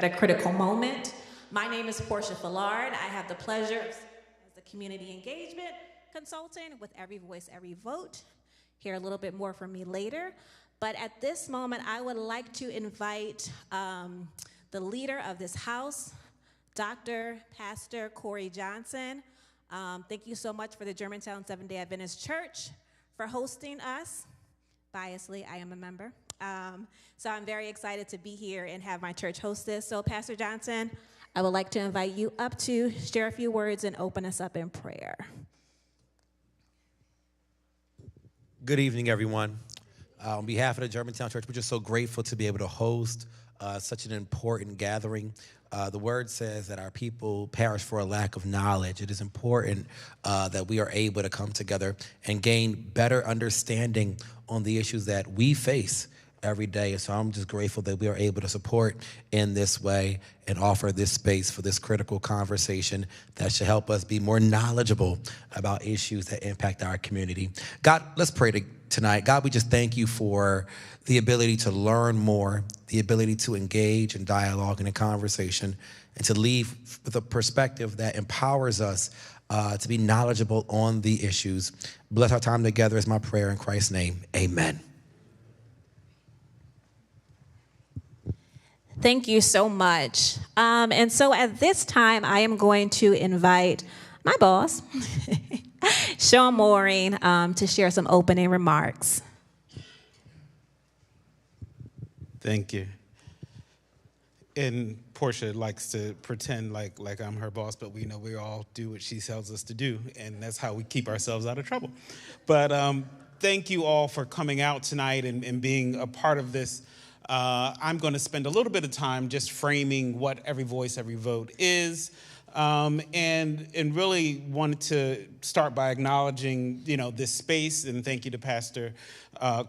at a critical moment. My name is Portia Fillard. I have the pleasure as the community engagement consultant with Every Voice, Every Vote. Hear a little bit more from me later. But at this moment, I would like to invite the leader of this house, Dr. Pastor Corey Johnson. Thank you so much for the Germantown Seventh-day Adventist Church for hosting us. Biasly, I am a member. So I'm very excited to be here and have my church host this. So Pastor Johnson, I would like to invite you up to share a few words and open us up in prayer. Good evening, everyone. On behalf of the Germantown Church, we're just so grateful to be able to host such an important gathering. The word says that our people perish for a lack of knowledge. It is important that we are able to come together and gain better understanding on the issues that we face every day. And so I'm just grateful that we are able to support in this way and offer this space for this critical conversation that should help us be more knowledgeable about issues that impact our community. God, let's pray tonight. God, we just thank you for the ability to learn more, the ability to engage in dialogue and in conversation, and to leave with a perspective that empowers us to be knowledgeable on the issues. Bless our time together is my prayer in Christ's name. Amen. Thank you so much. And so at this time, I am going to invite my boss, Sean Mooring, to share some opening remarks. Thank you. And Portia likes to pretend like I'm her boss, but we know we all do what she tells us to do, and that's how we keep ourselves out of trouble. But thank you all for coming out tonight and being a part of this. I'm going to spend a little bit of time just framing what Every Voice, Every Vote is, and really wanted to start by acknowledging, this space, and thank you to Pastor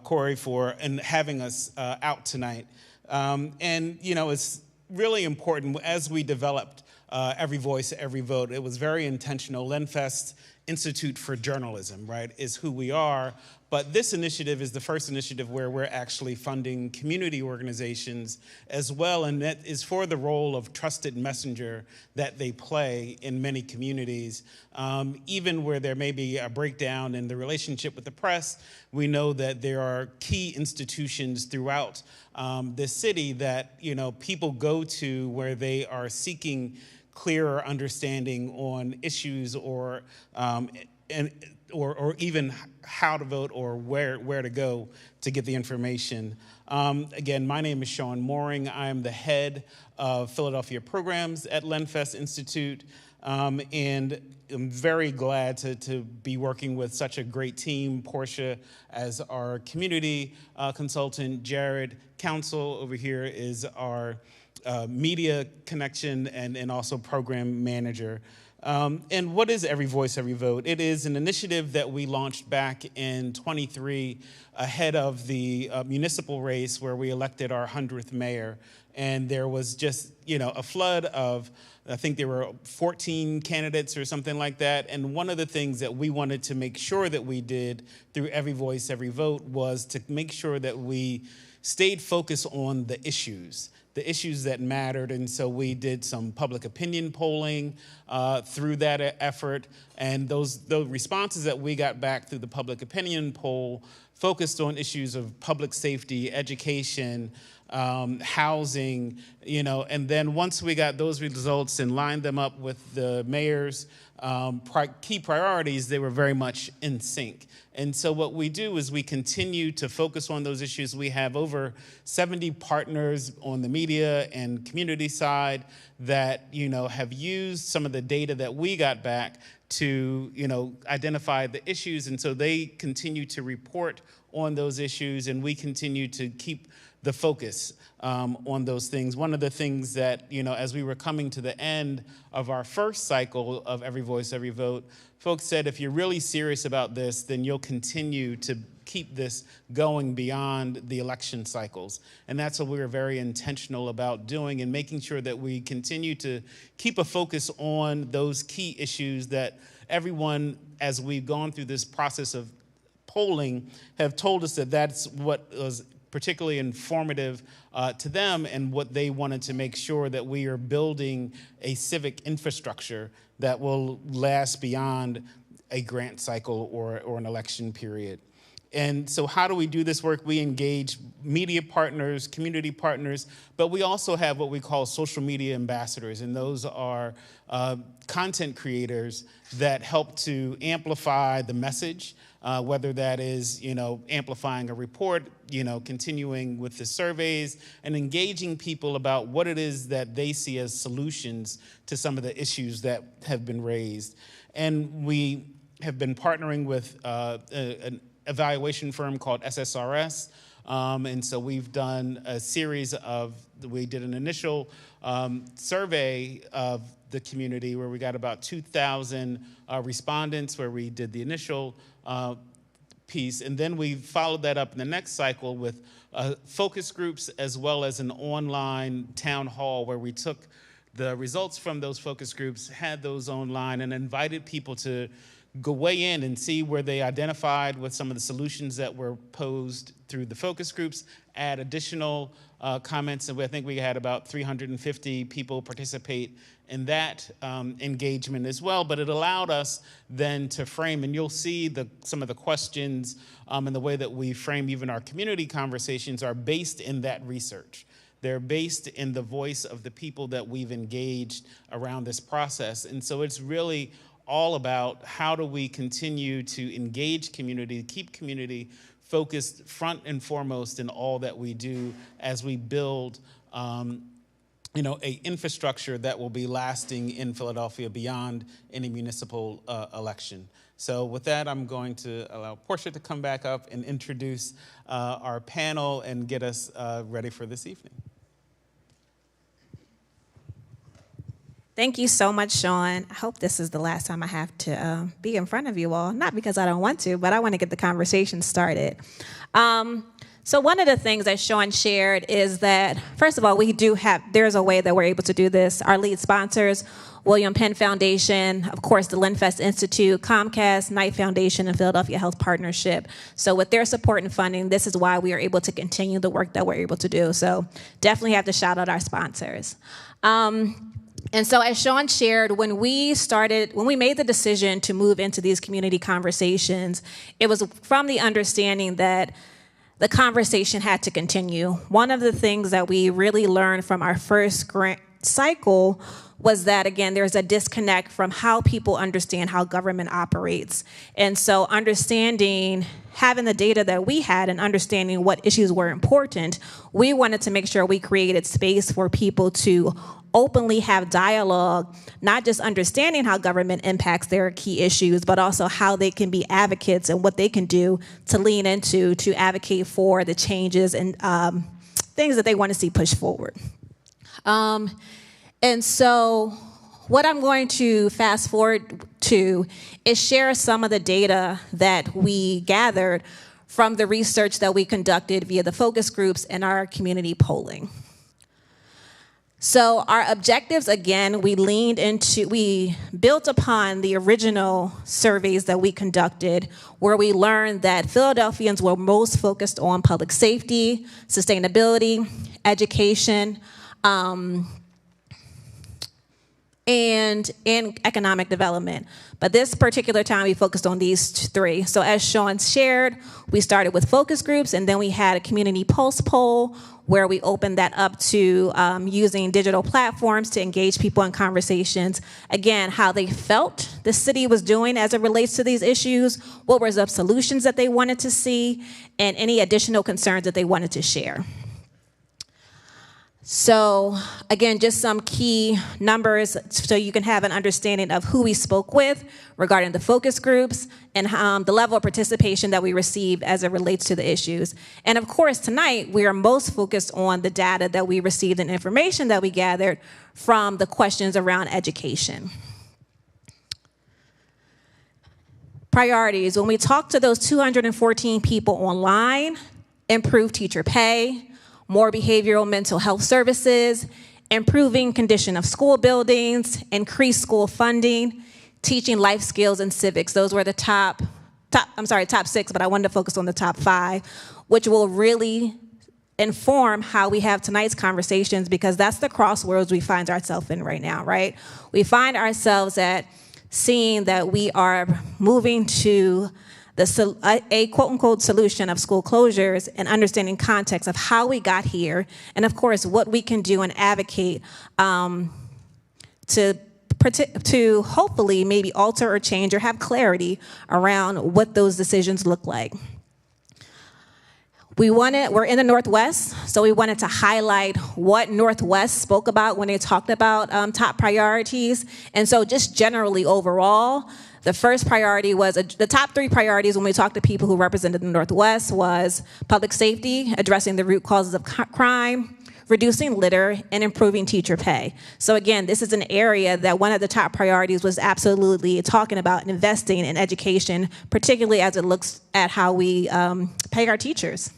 Corey for having us out tonight. It's really important as we developed Every Voice, Every Vote. It was very intentional. Lenfest Institute for Journalism, right, is who we are. But this initiative is the first initiative where we're actually funding community organizations as well, and that is for the role of trusted messenger that they play in many communities. Even where there may be a breakdown in the relationship with the press, we know that there are key institutions throughout this city that people go to where they are seeking clearer understanding on issues or even how to vote or where to go to get the information. Again, my name is Sean Mooring. I am the head of Philadelphia programs at Lenfest Institute, and I'm very glad to be working with such a great team. Portia as our community consultant, Jared Council over here is our media connection and also program manager. And what is Every Voice, Every Vote? It is an initiative that we launched back in 23 ahead of the municipal race where we elected our 100th mayor. And there was just, a flood of, I think there were 14 candidates or something like that. And one of the things that we wanted to make sure that we did through Every Voice, Every Vote was to make sure that we stayed focused on the issues that mattered. And so we did some public opinion polling through that effort. And those responses that we got back through the public opinion poll focused on issues of public safety, education, housing, and then once we got those results and lined them up with the mayor's key priorities, they were very much in sync. And so what we do is we continue to focus on those issues. We have over 70 partners on the media and community side that, have used some of the data that we got back to, identify the issues. And so they continue to report on those issues, and we continue to keep the focus on those things. One of the things that, as we were coming to the end of our first cycle of Every Voice, Every Vote, folks said, if you're really serious about this, then you'll continue to keep this going beyond the election cycles. And that's what we were very intentional about doing and making sure that we continue to keep a focus on those key issues that everyone, as we've gone through this process of polling, have told us that that's what was particularly informative to them and what they wanted to make sure that we are building a civic infrastructure that will last beyond a grant cycle or an election period. And so how do we do this work? We engage media partners, community partners, but we also have what we call social media ambassadors, and those are content creators that help to amplify the message, whether that is, amplifying a report, continuing with the surveys, and engaging people about what it is that they see as solutions to some of the issues that have been raised. And we have been partnering with an evaluation firm called SSRS. And so we've done a series we did an initial survey of the community where we got about 2,000 respondents, where we did the initial piece. And then we followed that up in the next cycle with focus groups, as well as an online town hall where we took the results from those focus groups, had those online, and invited people to go weigh in and see where they identified with some of the solutions that were posed through the focus groups, add additional comments, and I think we had about 350 people participate in that engagement as well. But it allowed us then to frame, and you'll see some of the questions and the way that we frame even our community conversations are based in that research. They're based in the voice of the people that we've engaged around this process. And so it's really all about how do we continue to engage community, keep community focused front and foremost in all that we do as we build a infrastructure that will be lasting in Philadelphia beyond any municipal election. So with that, I'm going to allow Portia to come back up and introduce our panel and get us ready for this evening. Thank you so much, Sean. I hope this is the last time I have to be in front of you all. Not because I don't want to, but I want to get the conversation started. So one of the things that Sean shared is that, first of all, there's a way that we're able to do this. Our lead sponsors, William Penn Foundation, of course, the LenFest Institute, Comcast, Knight Foundation, and Philadelphia Health Partnership. So with their support and funding, this is why we are able to continue the work that we're able to do. So definitely have to shout out our sponsors. And so as Sean shared, when we made the decision to move into these community conversations, it was from the understanding that the conversation had to continue. One of the things that we really learned from our first grant cycle was that, again, there's a disconnect from how people understand how government operates. And so having the data that we had and understanding what issues were important, we wanted to make sure we created space for people to openly have dialogue, not just understanding how government impacts their key issues, but also how they can be advocates and what they can do to lean into to advocate for the changes and things that they want to see pushed forward. And so what I'm going to fast forward to is share some of the data that we gathered from the research that we conducted via the focus groups and our community polling. So our objectives, again, we built upon the original surveys that we conducted, where we learned that Philadelphians were most focused on public safety, sustainability, education, and economic development. But this particular time, we focused on these three. So as Sean shared, we started with focus groups, and then we had a community pulse poll where we opened that up to using digital platforms to engage people in conversations. Again, how they felt the city was doing as it relates to these issues, what were the solutions that they wanted to see, and any additional concerns that they wanted to share. So again, just some key numbers so you can have an understanding of who we spoke with regarding the focus groups and the level of participation that we received as it relates to the issues. And of course, tonight, we are most focused on the data that we received and information that we gathered from the questions around education. Priorities. When we talked to those 214 people online, improved teacher pay, more behavioral mental health services, improving condition of school buildings, increased school funding, teaching life skills and civics. Those were the top 6, but I wanted to focus on the top 5, which will really inform how we have tonight's conversations, because that's the crossroads we find ourselves in right now, right? We find ourselves at seeing that we are moving to a quote-unquote solution of school closures, and understanding context of how we got here, and of course what we can do and advocate to hopefully maybe alter or change or have clarity around what those decisions look like. We're in the Northwest, so we wanted to highlight what Northwest spoke about when they talked about top priorities. And so just generally overall, the first priority was, the top 3 priorities when we talked to people who represented the Northwest was public safety, addressing the root causes of crime, reducing litter, and improving teacher pay. So again, this is an area that one of the top priorities was absolutely talking about investing in education, particularly as it looks at how we pay our teachers.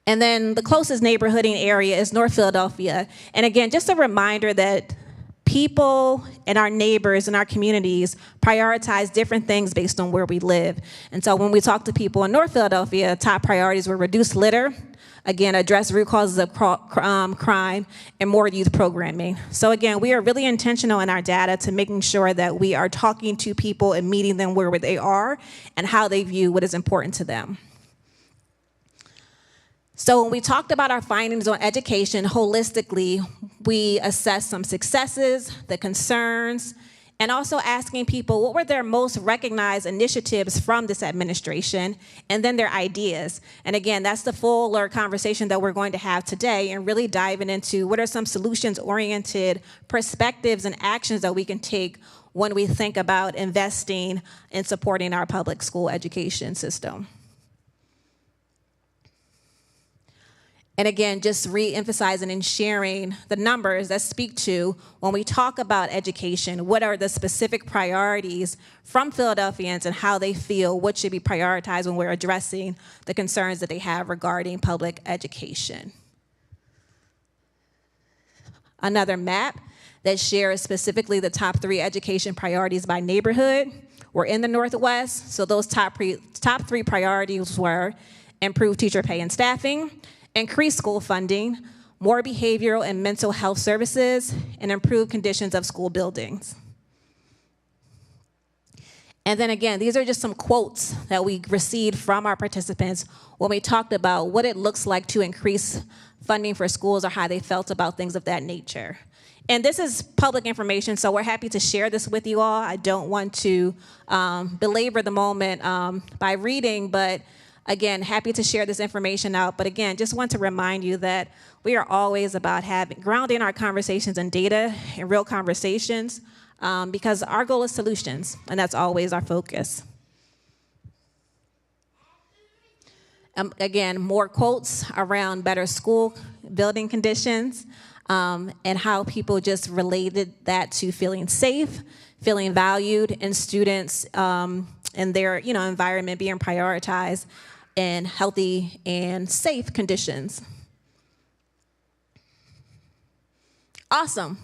And then the closest neighborhooding area is North Philadelphia. And again, just a reminder that people and our neighbors and our communities prioritize different things based on where we live. And so when we talk to people in North Philadelphia, top priorities were reduce litter, again, address root causes of crime, and more youth programming. So again, we are really intentional in our data to making sure that we are talking to people and meeting them where they are and how they view what is important to them. So when we talked about our findings on education holistically, we assessed some successes, the concerns, and also asking people what were their most recognized initiatives from this administration, and then their ideas. And again, that's the fuller conversation that we're going to have today, and really diving into what are some solutions-oriented perspectives and actions that we can take when we think about investing in supporting our public school education system. And again, just re-emphasizing and sharing the numbers that speak to when we talk about education, what are the specific priorities from Philadelphians and how they feel what should be prioritized when we're addressing the concerns that they have regarding public education. Another map that shares specifically the top 3 education priorities by neighborhood. We're in the Northwest, so those top 3 priorities were improve teacher pay and staffing, increase school funding, more behavioral and mental health services, and improve conditions of school buildings. And then again, these are just some quotes that we received from our participants when we talked about what it looks like to increase funding for schools or how they felt about things of that nature. And this is public information, so we're happy to share this with you all. I don't want to belabor the moment by reading, but again, happy to share this information out, but again, just want to remind you that we are always about grounding our conversations in data and real conversations, because our goal is solutions, and that's always our focus. Again, more quotes around better school building conditions, and how people just related that to feeling safe, feeling valued, and students and their environment being prioritized in healthy and safe conditions. Awesome.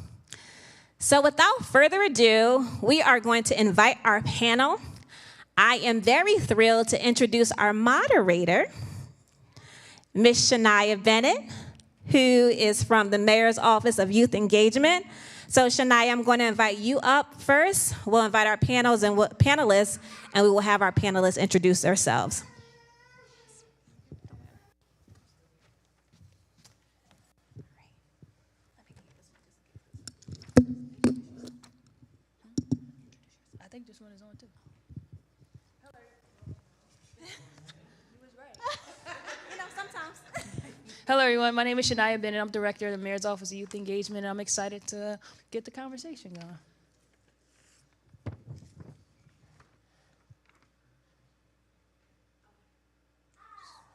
So without further ado, we are going to invite our panel. I am very thrilled to introduce our moderator, Ms. Shania Bennett, who is from the Mayor's Office of Youth Engagement. So Shania, I'm going to invite you up first. We'll invite our panelists, and we will have our panelists introduce themselves. I think this one is on too. Sometimes. Hello, everyone. My name is Shania Bennett. I'm director of the Mayor's Office of Youth Engagement, and I'm excited to get the conversation going.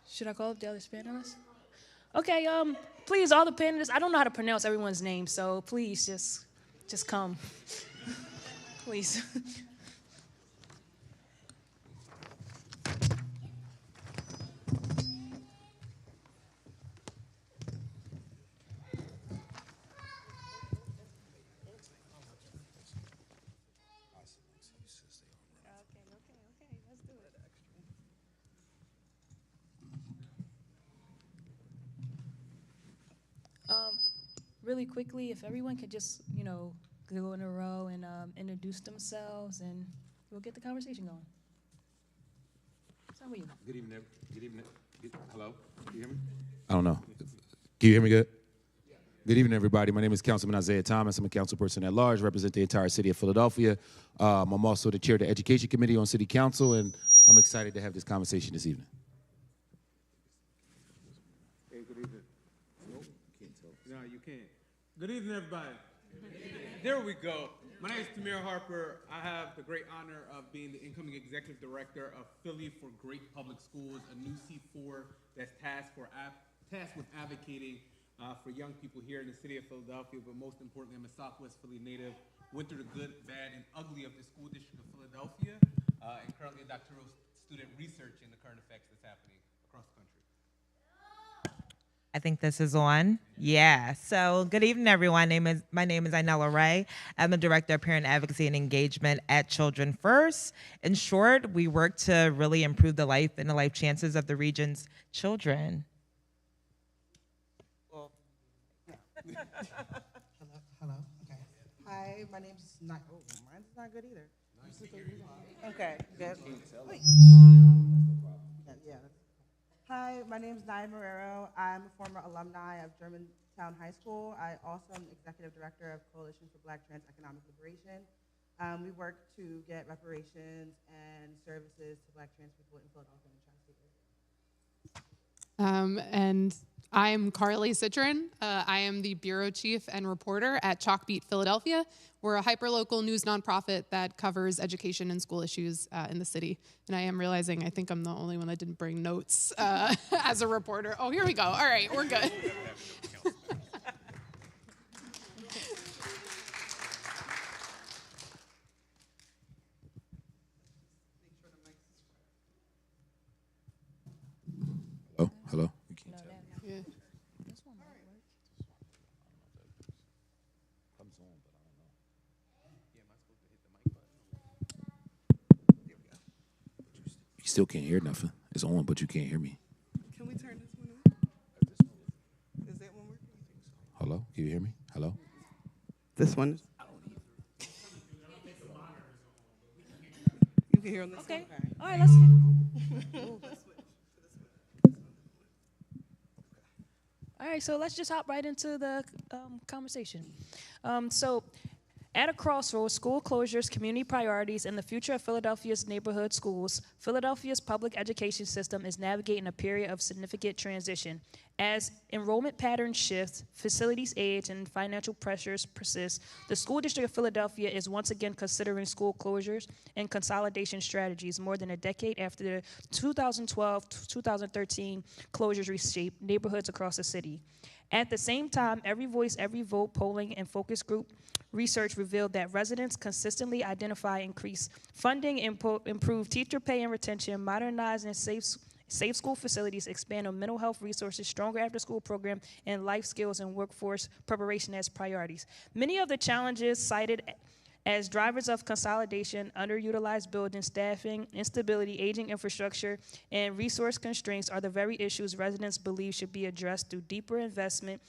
Should I call up the other panelists? Okay, please, all the panelists, I don't know how to pronounce everyone's name, so please just come. Please. really quickly, if everyone could just, go in a row and introduce themselves, and we'll get the conversation going. Start with you. Good evening. Hello? Can you hear me? I don't know. Can you hear me good? Good evening, everybody. My name is Councilman Isaiah Thomas. I'm a council person at large, represent the entire city of Philadelphia. I'm also the chair of the Education Committee on City Council, and I'm excited to have this conversation this evening. Hey, good evening. Nope, can't tell. No, you can't. Good evening, everybody. There we go. My name is Tamir Harper. I have the great honor of being the incoming executive director of Philly for Great Public Schools, a new C4 that's tasked with advocating for young people here in the city of Philadelphia, but most importantly, I'm a Southwest Philly native, went through the good, bad, and ugly of the school district of Philadelphia, and currently a doctoral student researching the current effects that's happening across the country. I think this is on. Yeah. So good evening, everyone. My name is Inella Ray. I'm the Director of Parent Advocacy and Engagement at Children First. In short, we work to really improve the life and the life chances of the region's children. Hello. Okay. Hi, my name's not. Oh, mine's not good either. Okay, good. Wait. Yeah. Hi, my name's Naya Marrero. I'm a former alumni of Germantown High School. I also am executive director of Coalition for Black Trans Economic Liberation. We work to get reparations and services to Black trans people in Philadelphia and the tri-state area. And I'm Carly Citron. I am the bureau chief and reporter at Chalkbeat Philadelphia. We're a hyperlocal news nonprofit that covers education and school issues in the city. And I am realizing I think I'm the only one that didn't bring notes as a reporter. Oh, here we go. All right, we're good. Oh, hello? You can't tell. Yeah. You still can't hear nothing. It's on, but you can't hear me. Can we turn this one on? Is that one working? Hello? Can you hear me? Hello? This one. You can hear on this Okay. one? All right, let's. All right, so let's just hop right into the conversation. So, at a crossroads, school closures, community priorities, and the future of Philadelphia's neighborhood schools, Philadelphia's public education system is navigating a period of significant transition. As enrollment patterns shift, facilities age, and financial pressures persist, the school district of Philadelphia is once again considering school closures and consolidation strategies more than a decade after the 2012-2013 closures reshaped neighborhoods across the city. At the same time, Every Voice, Every Vote polling and focus group research revealed that residents consistently identify increased funding, improve teacher pay and retention, modernize and safe school facilities, expand on mental health resources, stronger after-school program, and life skills and workforce preparation as priorities. Many of the challenges cited as drivers of consolidation, underutilized building staffing, instability, aging infrastructure, and resource constraints are the very issues residents believe should be addressed through deeper investment.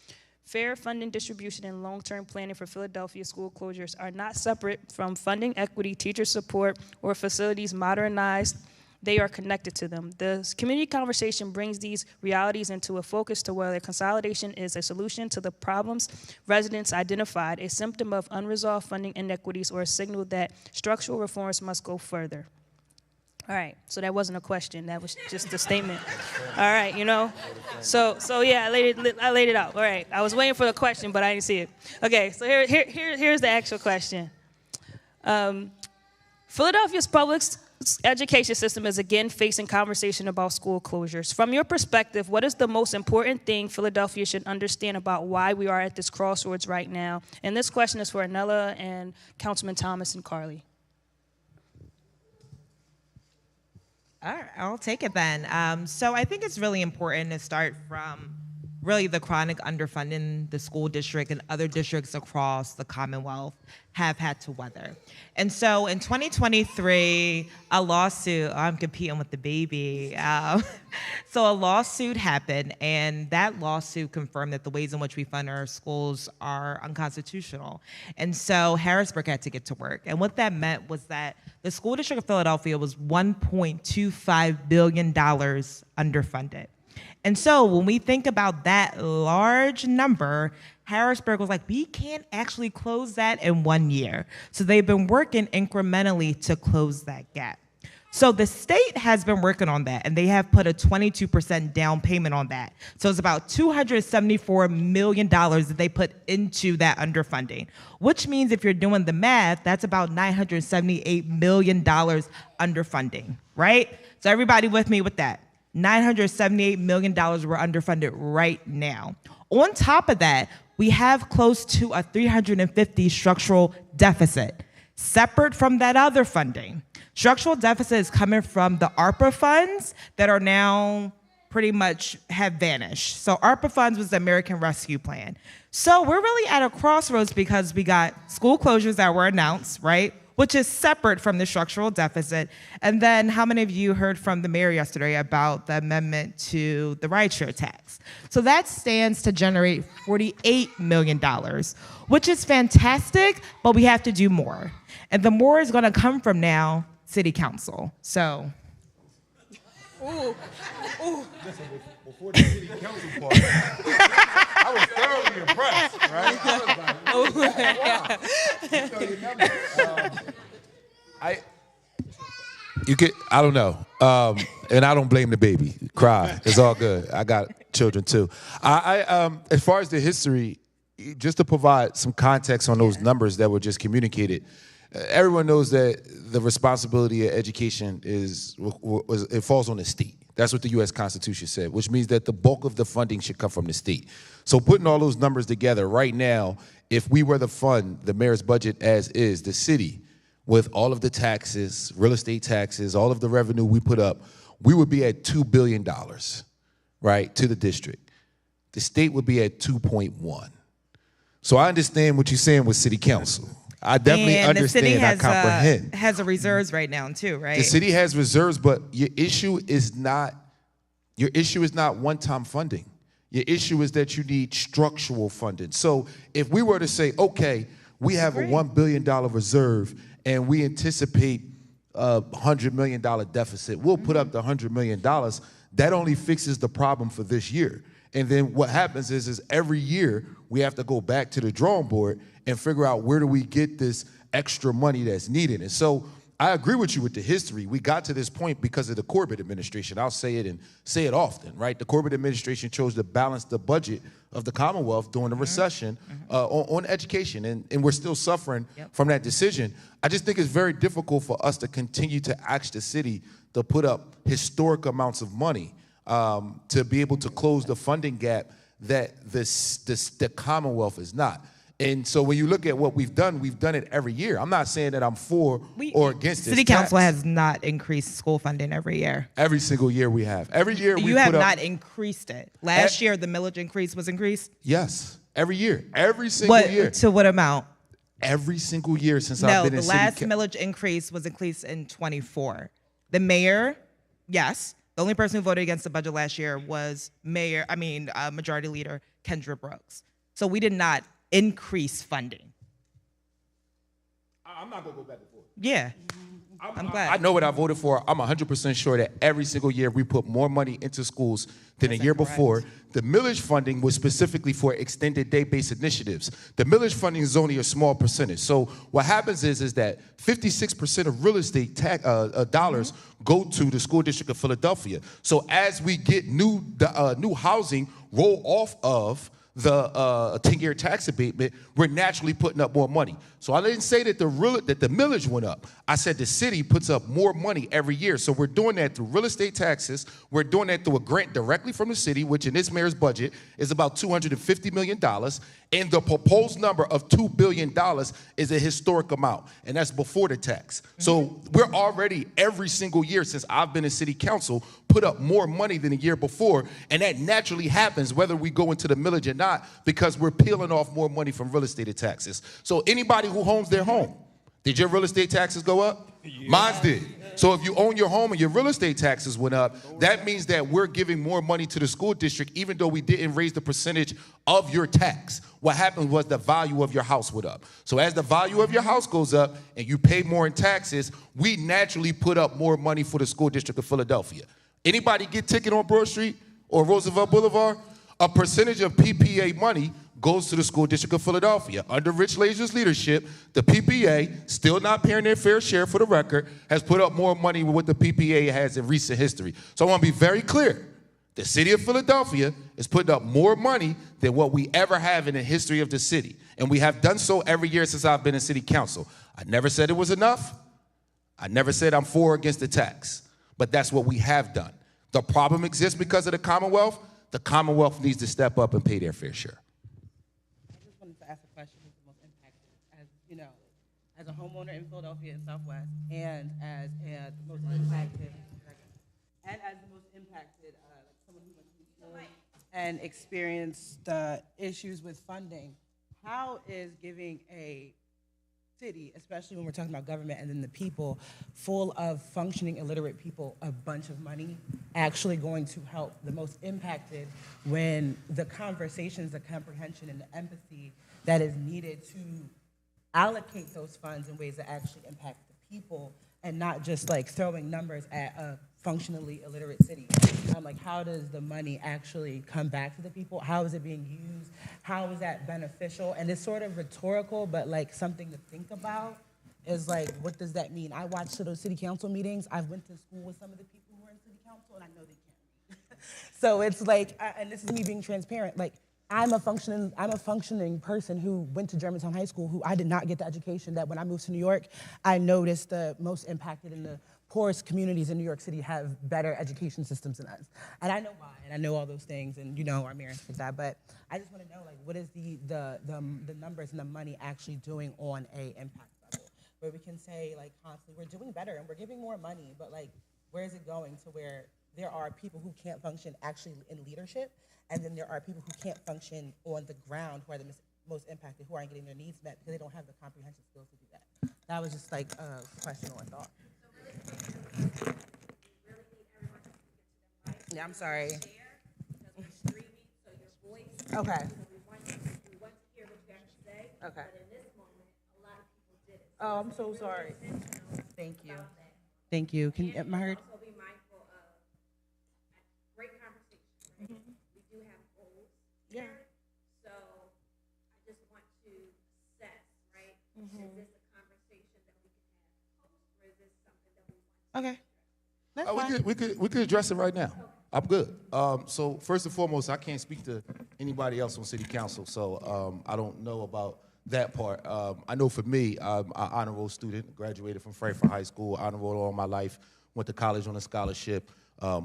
Fair funding distribution and long-term planning for Philadelphia school closures are not separate from funding equity, teacher support, or facilities modernized. They are connected to them. The community conversation brings these realities into a focus to whether consolidation is a solution to the problems residents identified, a symptom of unresolved funding inequities, or a signal that structural reforms must go further. All right, so that wasn't a question. That was just a statement. All right, So yeah, I laid it out. All right, I was waiting for the question, but I didn't see it. Okay, so here's the actual question. Philadelphia's public education system is again facing conversation about school closures. From your perspective, what is the most important thing Philadelphia should understand about why we are at this crossroads right now? And this question is for Inella and Councilman Thomas and Carly. All right, I'll take it then. So I think it's really important to start from really the chronic underfunding the school district and other districts across the Commonwealth have had to weather. And so in 2023, a lawsuit, I'm competing with the baby. So a lawsuit happened, and that lawsuit confirmed that the ways in which we fund our schools are unconstitutional. And so Harrisburg had to get to work. And what that meant was that the school district of Philadelphia was $1.25 billion underfunded. And so when we think about that large number, Harrisburg was like, we can't actually close that in 1 year. So they've been working incrementally to close that gap. So the state has been working on that, and they have put a 22% down payment on that. So it's about $274 million that they put into that underfunding, which means if you're doing the math, that's about $978 million underfunding, right? So everybody with me with that. $978 million were underfunded right now. On top of that, we have close to a 350 structural deficit, separate from that other funding. Structural deficit is coming from the ARPA funds that are now pretty much have vanished. So ARPA funds was the American Rescue Plan. So we're really at a crossroads because we got school closures that were announced, right? Which is separate from the structural deficit. And then how many of you heard from the mayor yesterday about the amendment to the rideshare tax? So that stands to generate $48 million, which is fantastic, but we have to do more. And the more is gonna come from now, city council, so. Ooh. Listen, before the city council part, I was thoroughly impressed, right? I was like, wow. You know your numbers. I don't know. And I don't blame the baby. Cry. It's all good. I got children too. As far as the history, just to provide some context on those numbers that were just communicated, everyone knows that the responsibility of education it falls on the state. That's what the U.S. Constitution said, which means that the bulk of the funding should come from the state. So putting all those numbers together right now, if we were to fund the mayor's budget as is, the city, with all of the taxes, real estate taxes, all of the revenue we put up, we would be at $2 billion, right, to the district. The state would be at 2.1. So I understand what you're saying with city council. I definitely understand, I comprehend. Has a reserves right now too, right? The city has reserves, but your issue is not one-time funding. Your issue is that you need structural funding. So if we were to say, okay, we have a $1 billion reserve and we anticipate a $100 million deficit, we'll put up the $100 million. That only fixes the problem for this year. And then what happens is every year we have to go back to the drawing board and figure out where do we get this extra money that's needed. And so I agree with you with the history. We got to this point because of the Corbett administration. I'll say it and say it often, right? The Corbett administration chose to balance the budget of the Commonwealth during the recession on education, and we're still suffering from that decision. I just think it's very difficult for us to continue to ask the city to put up historic amounts of money to be able to close the funding gap that the Commonwealth is not. And so when you look at what we've done it every year. I'm not saying that I'm for or against this. City council has not increased school funding every year. Every single year we have. Every year we You have not increased it. Last year the millage increase was increased? Yes, every year. Every single year. To what amount? Every single year since I've been in city. No, the last millage increase was increased in 24. The mayor, yes. The only person who voted against the budget last year was Majority Leader Kendra Brooks. So we did not increase funding. I'm not going to go back and forth. Yeah, I'm glad. I know what I voted for. I'm 100% sure that every single year we put more money into schools than the year before. The millage funding was specifically for extended day-based initiatives. The millage funding is only a small percentage. So what happens is that 56% of real estate dollars go to the school district of Philadelphia. So as we get new housing roll off of the 10-year tax abatement, we're naturally putting up more money. So I didn't say that the millage went up. I said the city puts up more money every year. So we're doing that through real estate taxes. We're doing that through a grant directly from the city, which in this mayor's budget is about $250 million. And the proposed number of $2 billion is a historic amount, and that's before the tax. So we're already, every single year since I've been in city council, put up more money than the year before, and that naturally happens whether we go into the millage or not, because we're peeling off more money from real estate taxes. So anybody who owns their home, did your real estate taxes go up? Yeah. Mine did. So if you own your home and your real estate taxes went up, that means that we're giving more money to the school district even though we didn't raise the percentage of your tax. What happened was the value of your house went up. So as the value of your house goes up and you pay more in taxes, we naturally put up more money for the school district of Philadelphia. Anybody get ticket on Broad Street or Roosevelt Boulevard? A percentage of PPA money goes to the school district of Philadelphia. Under Rich Lazer's leadership, the PPA, still not paying their fair share for the record, has put up more money than what the PPA has in recent history. So I want to be very clear. The city of Philadelphia is putting up more money than what we ever have in the history of the city. And we have done so every year since I've been in city council. I never said it was enough. I never said I'm for or against the tax. But that's what we have done. The problem exists because of the Commonwealth. The Commonwealth needs to step up and pay their fair share. Ask a question who's the most impacted, as you know, as a homeowner in Philadelphia and Southwest, and as the most impacted, like someone who went to school and experienced the issues with funding. How is giving a city, especially when we're talking about government and then the people, full of functioning illiterate people, a bunch of money, actually going to help the most impacted when the conversations, the comprehension, and the empathy that is needed to allocate those funds in ways that actually impact the people and not just like throwing numbers at a functionally illiterate city? Like, how does the money actually come back to the people? How is it being used? How is that beneficial? And it's sort of rhetorical, but like something to think about is like, what does that mean? I watched those city council meetings. I went to school with some of the people who are in city council, and I know they can't read. So it's like, and this is me being transparent, like, I'm a functioning person who went to Germantown High School, who I did not get the education that when I moved to New York, I noticed the most impacted in the poorest communities in New York City have better education systems than us. And I know why, and I know all those things, and you know, our mayor and that, but I just want to know, like, what is the numbers and the money actually doing on a impact level, where we can say, like, constantly, we're doing better and we're giving more money, but like, where is it going to where there are people who can't function actually in leadership, and then there are people who can't function on the ground who are the most impacted, who aren't getting their needs met because they don't have the comprehensive skills to do that. That was just like a question or a thought. Yeah, I'm sorry. Okay. Okay. Oh, I'm so sorry. Thank you. Thank you. Can you get my heard? Yeah. So I just want to assess, right? Is this a conversation that we can have post, or is this something that we want to Okay. That's fine. We could address it right now. I'm good. So first and foremost, I can't speak to anybody else on city council, so I don't know about that part. I know for me, I'm an honor roll student, graduated from Frankfurt High School, honor roll all my life, went to college on a scholarship.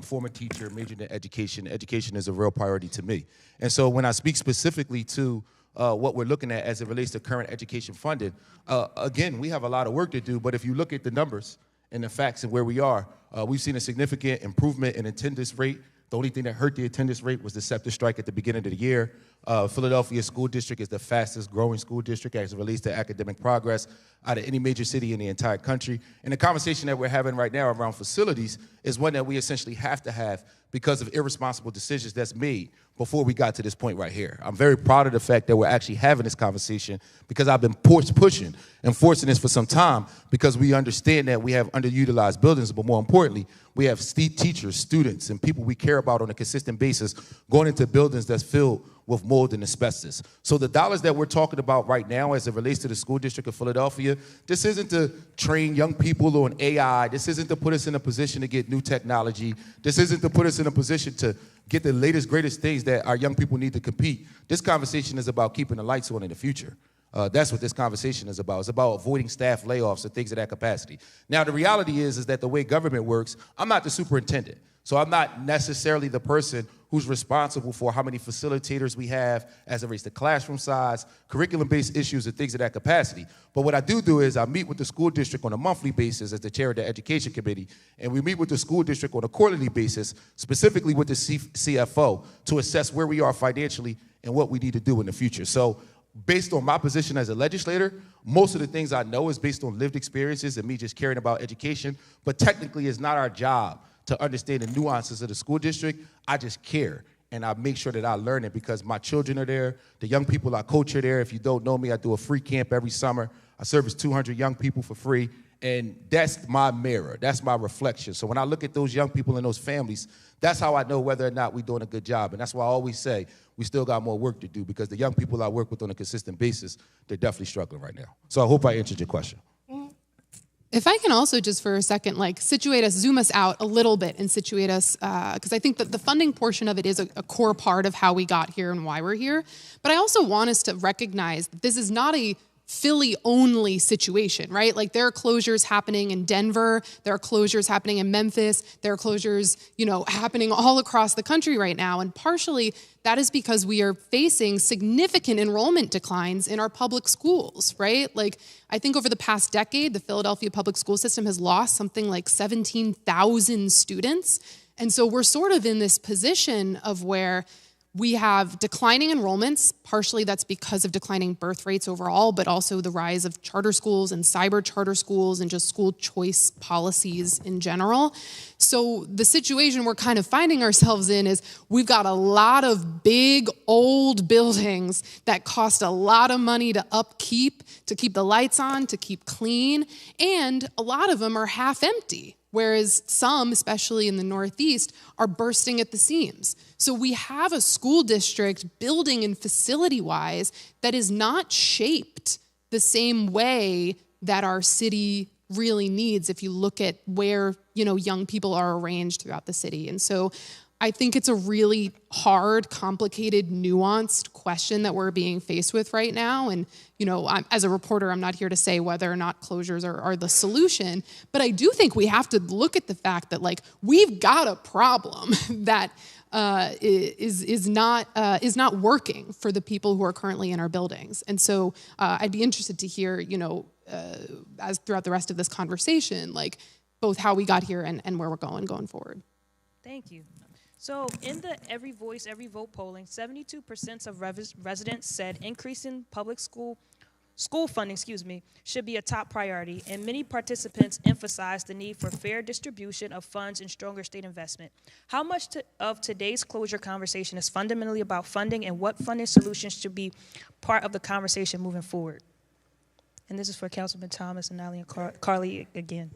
Former teacher, majored in education. Education is a real priority to me. And so when I speak specifically to what we're looking at as it relates to current education funding, again, we have a lot of work to do, but if you look at the numbers and the facts and where we are, we've seen a significant improvement in attendance rate. The only thing that hurt the attendance rate was the SEPTA strike at the beginning of the year. Philadelphia School District is the fastest growing school district as it relates to academic progress out of any major city in the entire country. And the conversation that we're having right now around facilities is one that we essentially have to have because of irresponsible decisions that's made before we got to this point right here. I'm very proud of the fact that we're actually having this conversation because I've been pushing and forcing this for some time because we understand that we have underutilized buildings, but more importantly, we have teachers, students, and people we care about on a consistent basis going into buildings that's filled with mold and asbestos. So the dollars that we're talking about right now as it relates to the school district of Philadelphia, this isn't to train young people on AI. This isn't to put us in a position to get new technology. This isn't to put us in a position to get the latest, greatest things that our young people need to compete. This conversation is about keeping the lights on in the future. That's what this conversation is about. It's about avoiding staff layoffs and things of that capacity. Now, the reality is that the way government works, I'm not the superintendent. So I'm not necessarily the person who's responsible for how many facilitators we have as it relates to classroom size, curriculum-based issues, and things of that capacity. But what I do is I meet with the school district on a monthly basis as the chair of the education committee, and we meet with the school district on a quarterly basis, specifically with the CFO, to assess where we are financially and what we need to do in the future. So based on my position as a legislator, most of the things I know is based on lived experiences and me just caring about education, but technically it's not our job to understand the nuances of the school district. I just care, and I make sure that I learn it because my children are there, the young people I coach are there. If you don't know me, I do a free camp every summer. I service 200 young people for free, and that's my mirror, that's my reflection. So when I look at those young people and those families, that's how I know whether or not we're doing a good job, and that's why I always say we still got more work to do because the young people I work with on a consistent basis, they're definitely struggling right now. So I hope I answered your question. If I can also just for a second, like situate us, zoom us out a little bit and situate us, because I think that the funding portion of it is a core part of how we got here and why we're here. But I also want us to recognize that this is not a Philly-only situation, right? Like there are closures happening in Denver, there are closures happening in Memphis, there are closures, happening all across the country right now. And partially that is because we are facing significant enrollment declines in our public schools, right? Like I think over the past decade, the Philadelphia public school system has lost something like 17,000 students. And so we're sort of in this position of where we have declining enrollments. Partially that's because of declining birth rates overall, but also the rise of charter schools and cyber charter schools and just school choice policies in general. So the situation we're kind of finding ourselves in is we've got a lot of big old buildings that cost a lot of money to upkeep, to keep the lights on, to keep clean, and a lot of them are half empty. Whereas some, especially in the Northeast, are bursting at the seams. So we have a school district building and facility-wise that is not shaped the same way that our city really needs if you look at where, young people are arranged throughout the city. And so I think it's a really hard, complicated, nuanced question that we're being faced with right now. And, as a reporter, I'm not here to say whether or not closures are the solution, but I do think we have to look at the fact that, we've got a problem that is not working for the people who are currently in our buildings. And so I'd be interested to hear, as throughout the rest of this conversation, both how we got here and where we're going forward. Thank you. So in the Every Voice, Every Vote polling, 72% of residents said increasing public school funding, should be a top priority, and many participants emphasized the need for fair distribution of funds and stronger state investment. How much of today's closure conversation is fundamentally about funding, and what funding solutions should be part of the conversation moving forward? And this is for Councilman Thomas and Nally and Carly again.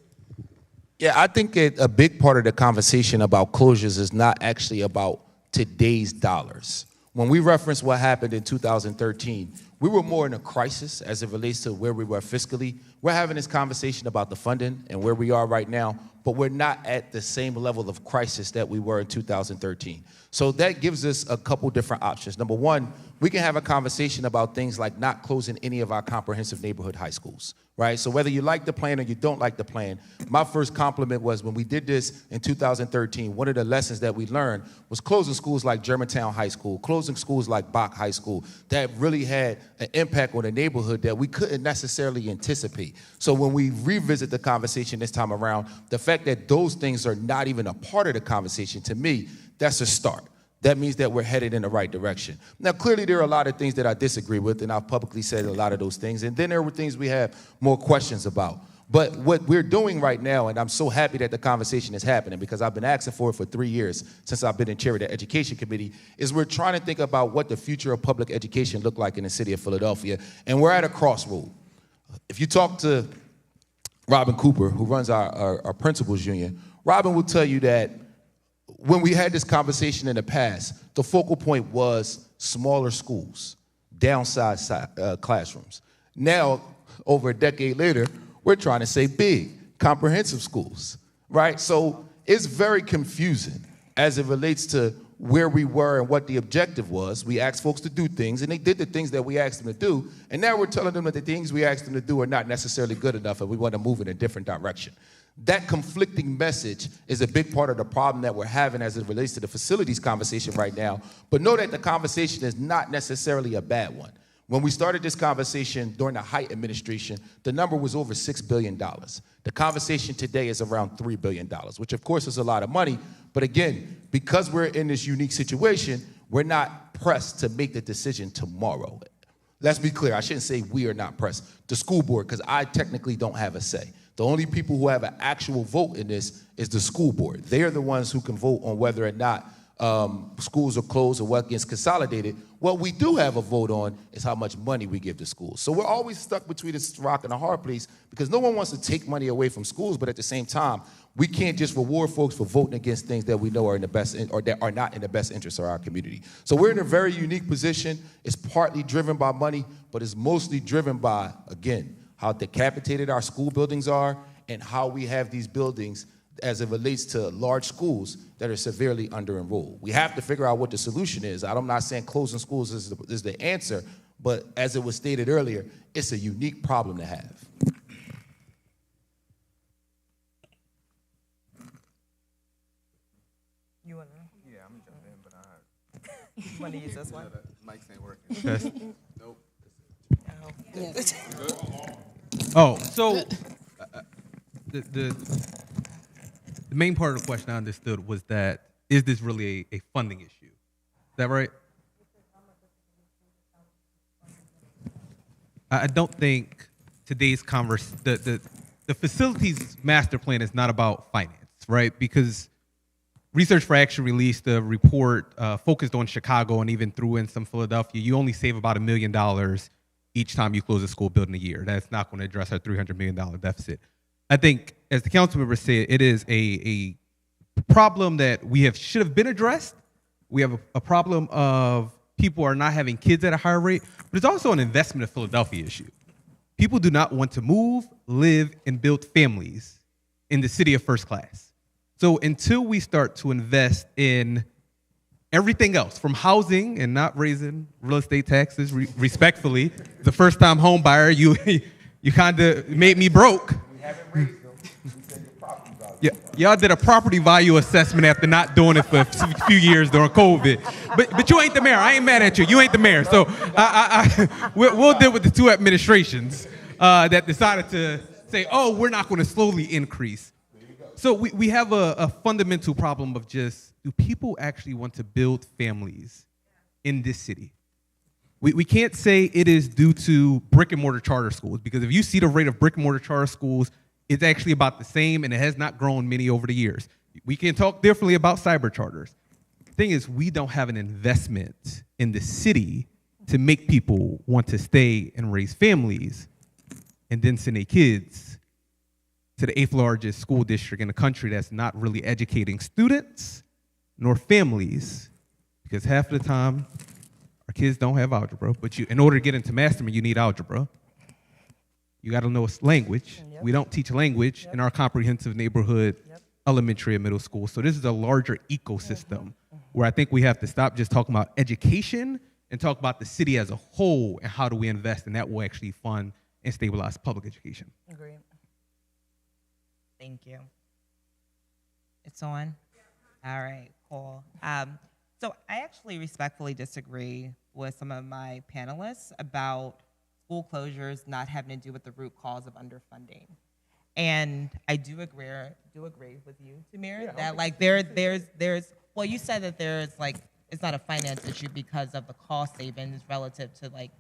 Yeah, I think a big part of the conversation about closures is not actually about today's dollars. When we reference what happened in 2013, we were more in a crisis as it relates to where we were fiscally. We're having this conversation about the funding and where we are right now, but we're not at the same level of crisis that we were in 2013. So that gives us a couple different options. Number one, we can have a conversation about things like not closing any of our comprehensive neighborhood high schools, right? So whether you like the plan or you don't like the plan, my first compliment was when we did this in 2013, one of the lessons that we learned was closing schools like Germantown High School, closing schools like Bach High School that really had an impact on the neighborhood that we couldn't necessarily anticipate. So when we revisit the conversation this time around, the fact that those things are not even a part of the conversation, to me, that's a start. That means that we're headed in the right direction. Now, clearly, there are a lot of things that I disagree with, and I've publicly said a lot of those things. And then there were things we have more questions about. But what we're doing right now, and I'm so happy that the conversation is happening because I've been asking for it for 3 years since I've been in chair of the education committee, is we're trying to think about what the future of public education look like in the city of Philadelphia. And we're at a crossroad. If you talk to Robin Cooper, who runs our principals union, Robin will tell you that when we had this conversation in the past, the focal point was smaller schools, downsized classrooms. Now, over a decade later, we're trying to say big, comprehensive schools, right? So it's very confusing as it relates to where we were and what the objective was. We asked folks to do things, and they did the things that we asked them to do, and now we're telling them that the things we asked them to do are not necessarily good enough and we want to move in a different direction. That conflicting message is a big part of the problem that we're having as it relates to the facilities conversation right now, but know that the conversation is not necessarily a bad one. When we started this conversation during the Haidt administration, the number was over $6 billion. The conversation today is around $3 billion, which of course is a lot of money. But again, because we're in this unique situation, we're not pressed to make the decision tomorrow. Let's be clear, I shouldn't say we are not pressed. The school board, because I technically don't have a say. The only people who have an actual vote in this is the school board. They are the ones who can vote on whether or not schools are closed or what gets consolidated. What we do have a vote on is how much money we give to schools. So we're always stuck between this rock and a hard place because no one wants to take money away from schools, but at the same time, we can't just reward folks for voting against things that we know are in the best or that are not in the best interest of our community. So we're in a very unique position. It's partly driven by money, but it's mostly driven by, again, how decapitated our school buildings are and how we have these buildings as it relates to large schools that are severely under-enrolled. We have to figure out what the solution is. I'm not saying closing schools is the answer, but as it was stated earlier, it's a unique problem to have. You want to? Yeah, I'm going to jump in, but you want to use this one? No, the mics ain't working. Nope. Oh, so the main part of the question I understood was that, is this really a funding issue? Is that right? I don't think today's the facilities master plan is not about finance, right? Because Research for Action released a report focused on Chicago and even threw in some Philadelphia. You only save about $1 million each time you close a school building a year. That's not going to address our $300 million deficit. I think, as the council member said, it is a problem that should have been addressed. We have a problem of people are not having kids at a higher rate, but it's also an investment of Philadelphia issue. People do not want to move, live, and build families in the city of first class. So until we start to invest in everything else, from housing and not raising real estate taxes respectfully, the first-time home buyer, you kind of made me broke. We haven't raised them. We said the property value. Yeah, y'all did a property value assessment after not doing it for a few years during COVID. But you ain't the mayor. I ain't mad at you. You ain't the mayor. So we'll deal with the two administrations that decided to say, oh, we're not going to slowly increase. So we have a fundamental problem of just, do people actually want to build families in this city? We can't say it is due to brick and mortar charter schools, because if you see the rate of brick and mortar charter schools, it's actually about the same, and it has not grown many over the years. We can talk differently about cyber charters. The thing is, we don't have an investment in the city to make people want to stay and raise families and then send their kids to the 8th largest school district in the country that's not really educating students nor families, because half of the time our kids don't have algebra, but in order to get into Masterman, you need algebra. You got to know language. Yep. We don't teach language in our comprehensive neighborhood elementary and middle school. So this is a larger ecosystem where I think we have to stop just talking about education and talk about the city as a whole and how do we invest, and that will actually fund and stabilize public education. Agreed. Thank you. It's on? All right, cool. So I actually respectfully disagree with some of my panelists about school closures not having to do with the root cause of underfunding. And I do agree with you, Tamir, that like there's well, you said that there's like, it's not a finance issue because of the cost savings relative to like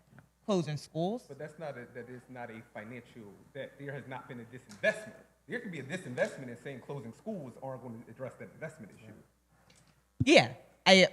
closing schools. But that's not that is not a financial, that there has not been a disinvestment. There could be a disinvestment in saying closing schools aren't going to address that investment issue. Yeah,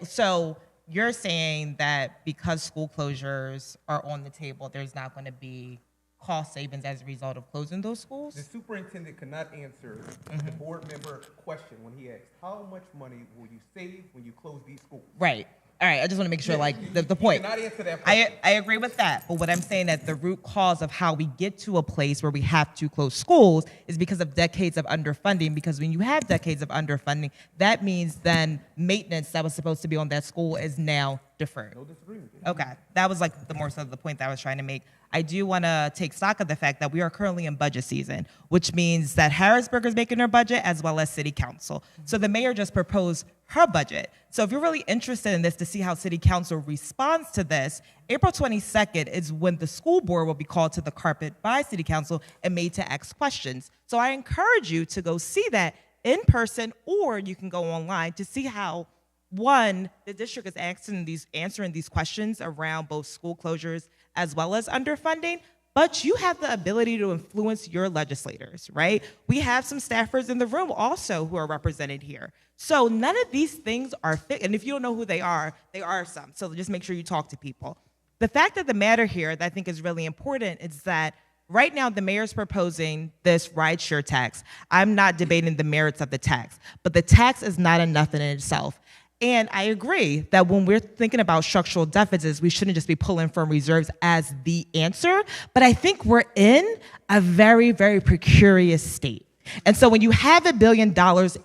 so you're saying that because school closures are on the table, there's not going to be cost savings as a result of closing those schools? The superintendent could not answer the board member question when he asked, how much money will you save when you close these schools? Right. All right, I just want to make sure, like, the point. I agree with that, but what I'm saying that the root cause of how we get to a place where we have to close schools is because of decades of underfunding, because when you have decades of underfunding, that means then maintenance that was supposed to be on that school is now deferred. No disagreement. Okay, that was like the more so the point that I was trying to make. I do want to take stock of the fact that we are currently in budget season, which means that Harrisburg is making their budget as well as City Council. So the mayor just proposed her budget. So if you're really interested in this to see how City Council responds to this, April 22nd is when the school board will be called to the carpet by City Council and made to ask questions. So I encourage you to go see that in person, or you can go online to see how, one, the district is answering these questions around both school closures as well as underfunding, but you have the ability to influence your legislators, right? We have some staffers in the room also who are represented here. So none of these things are fixed, and if you don't know who they are some, so just make sure you talk to people. The fact of the matter here that I think is really important is that right now the mayor's proposing this rideshare tax. I'm not debating the merits of the tax, but the tax is not enough in itself. And I agree that when we're thinking about structural deficits, we shouldn't just be pulling from reserves as the answer. But I think we're in a very, very precarious state. And so when you have $1 billion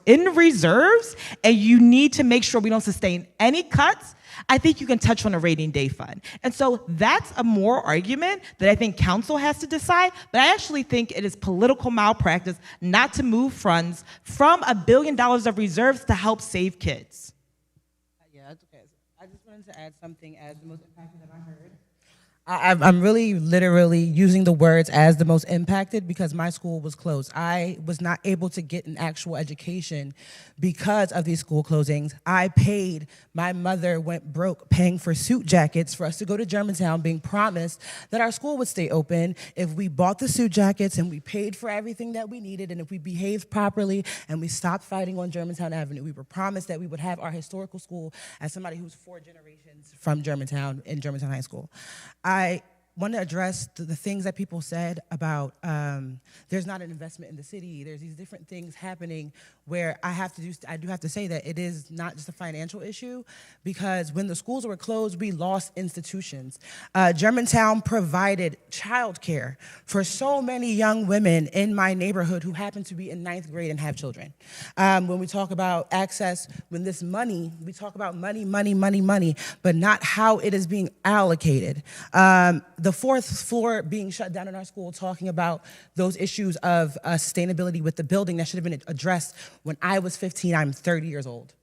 in reserves and you need to make sure we don't sustain any cuts, I think you can touch on a rainy day fund. And so that's a more argument that I think council has to decide, but I actually think it is political malpractice not to move funds from $1 billion of reserves to help save kids. That's okay. I just wanted to add something as the most impacted that I heard. I'm really literally using the words as the most impacted because my school was closed. I was not able to get an actual education because of these school closings. My mother went broke paying for suit jackets for us to go to Germantown, being promised that our school would stay open if we bought the suit jackets and we paid for everything that we needed and if we behaved properly and we stopped fighting on Germantown Avenue. We were promised that we would have our historical school as somebody who's 4 generations from Germantown in Germantown High School. I want to address the things that people said about there's not an investment in the city. There's these different things happening where I do have to say that it is not just a financial issue because when the schools were closed, we lost institutions. Germantown provided childcare for so many young women in my neighborhood who happen to be in 9th grade and have children. When we talk about access, when this money, we talk about money, but not how it is being allocated. The 4th floor being shut down in our school, talking about those issues of sustainability with the building that should have been addressed when I was 15, I'm 30 years old.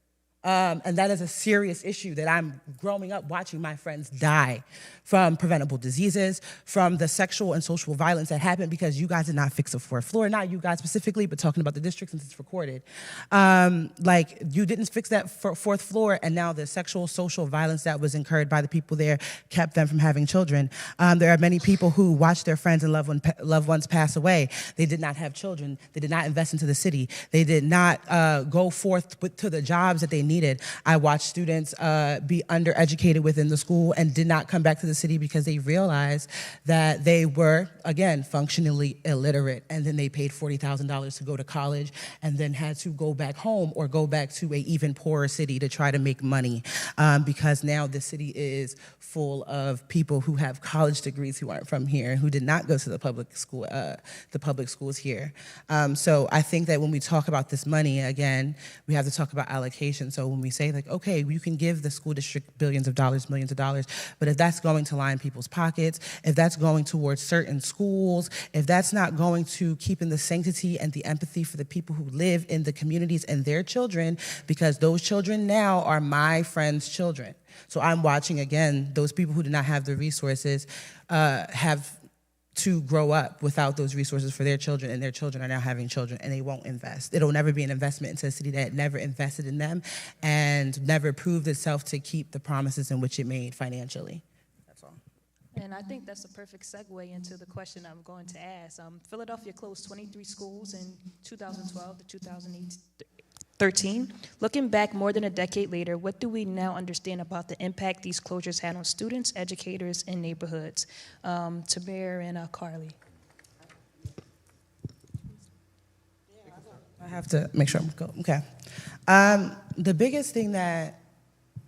And that is a serious issue that I'm growing up watching my friends die from preventable diseases, from the sexual and social violence that happened because you guys did not fix the 4th floor. Not you guys specifically, but talking about the district since it's recorded. Like you didn't fix that 4th floor and now the sexual, social violence that was incurred by the people there kept them from having children. There are many people who watched their friends and loved ones pass away. They did not have children. They did not invest into the city. They did not go forth to the jobs that they needed. I watched students be undereducated within the school and did not come back to the city because they realized that they were, again, functionally illiterate. And then they paid $40,000 to go to college and then had to go back home or go back to an even poorer city to try to make money because now the city is full of people who have college degrees who aren't from here, who did not go to the public schools here. So I think that when we talk about this money, again, we have to talk about allocation. So when we say like, okay, you can give the school district billions of dollars, millions of dollars, but if that's going to line people's pockets, if that's going towards certain schools, if that's not going to keep in the sanctity and the empathy for the people who live in the communities and their children, because those children now are my friends' children. So I'm watching, again, those people who do not have the resources have to grow up without those resources for their children, and their children are now having children, and they won't invest. It'll never be an investment into a city that never invested in them and never proved itself to keep the promises in which it made financially. That's all. And I think that's a perfect segue into the question I'm going to ask. Philadelphia closed 23 schools in 2012 to 2013. Looking back more than a decade later, what do we now understand about the impact these closures had on students, educators, and neighborhoods? Tamir and Carly. I have to make sure I'm go. Okay. The biggest thing that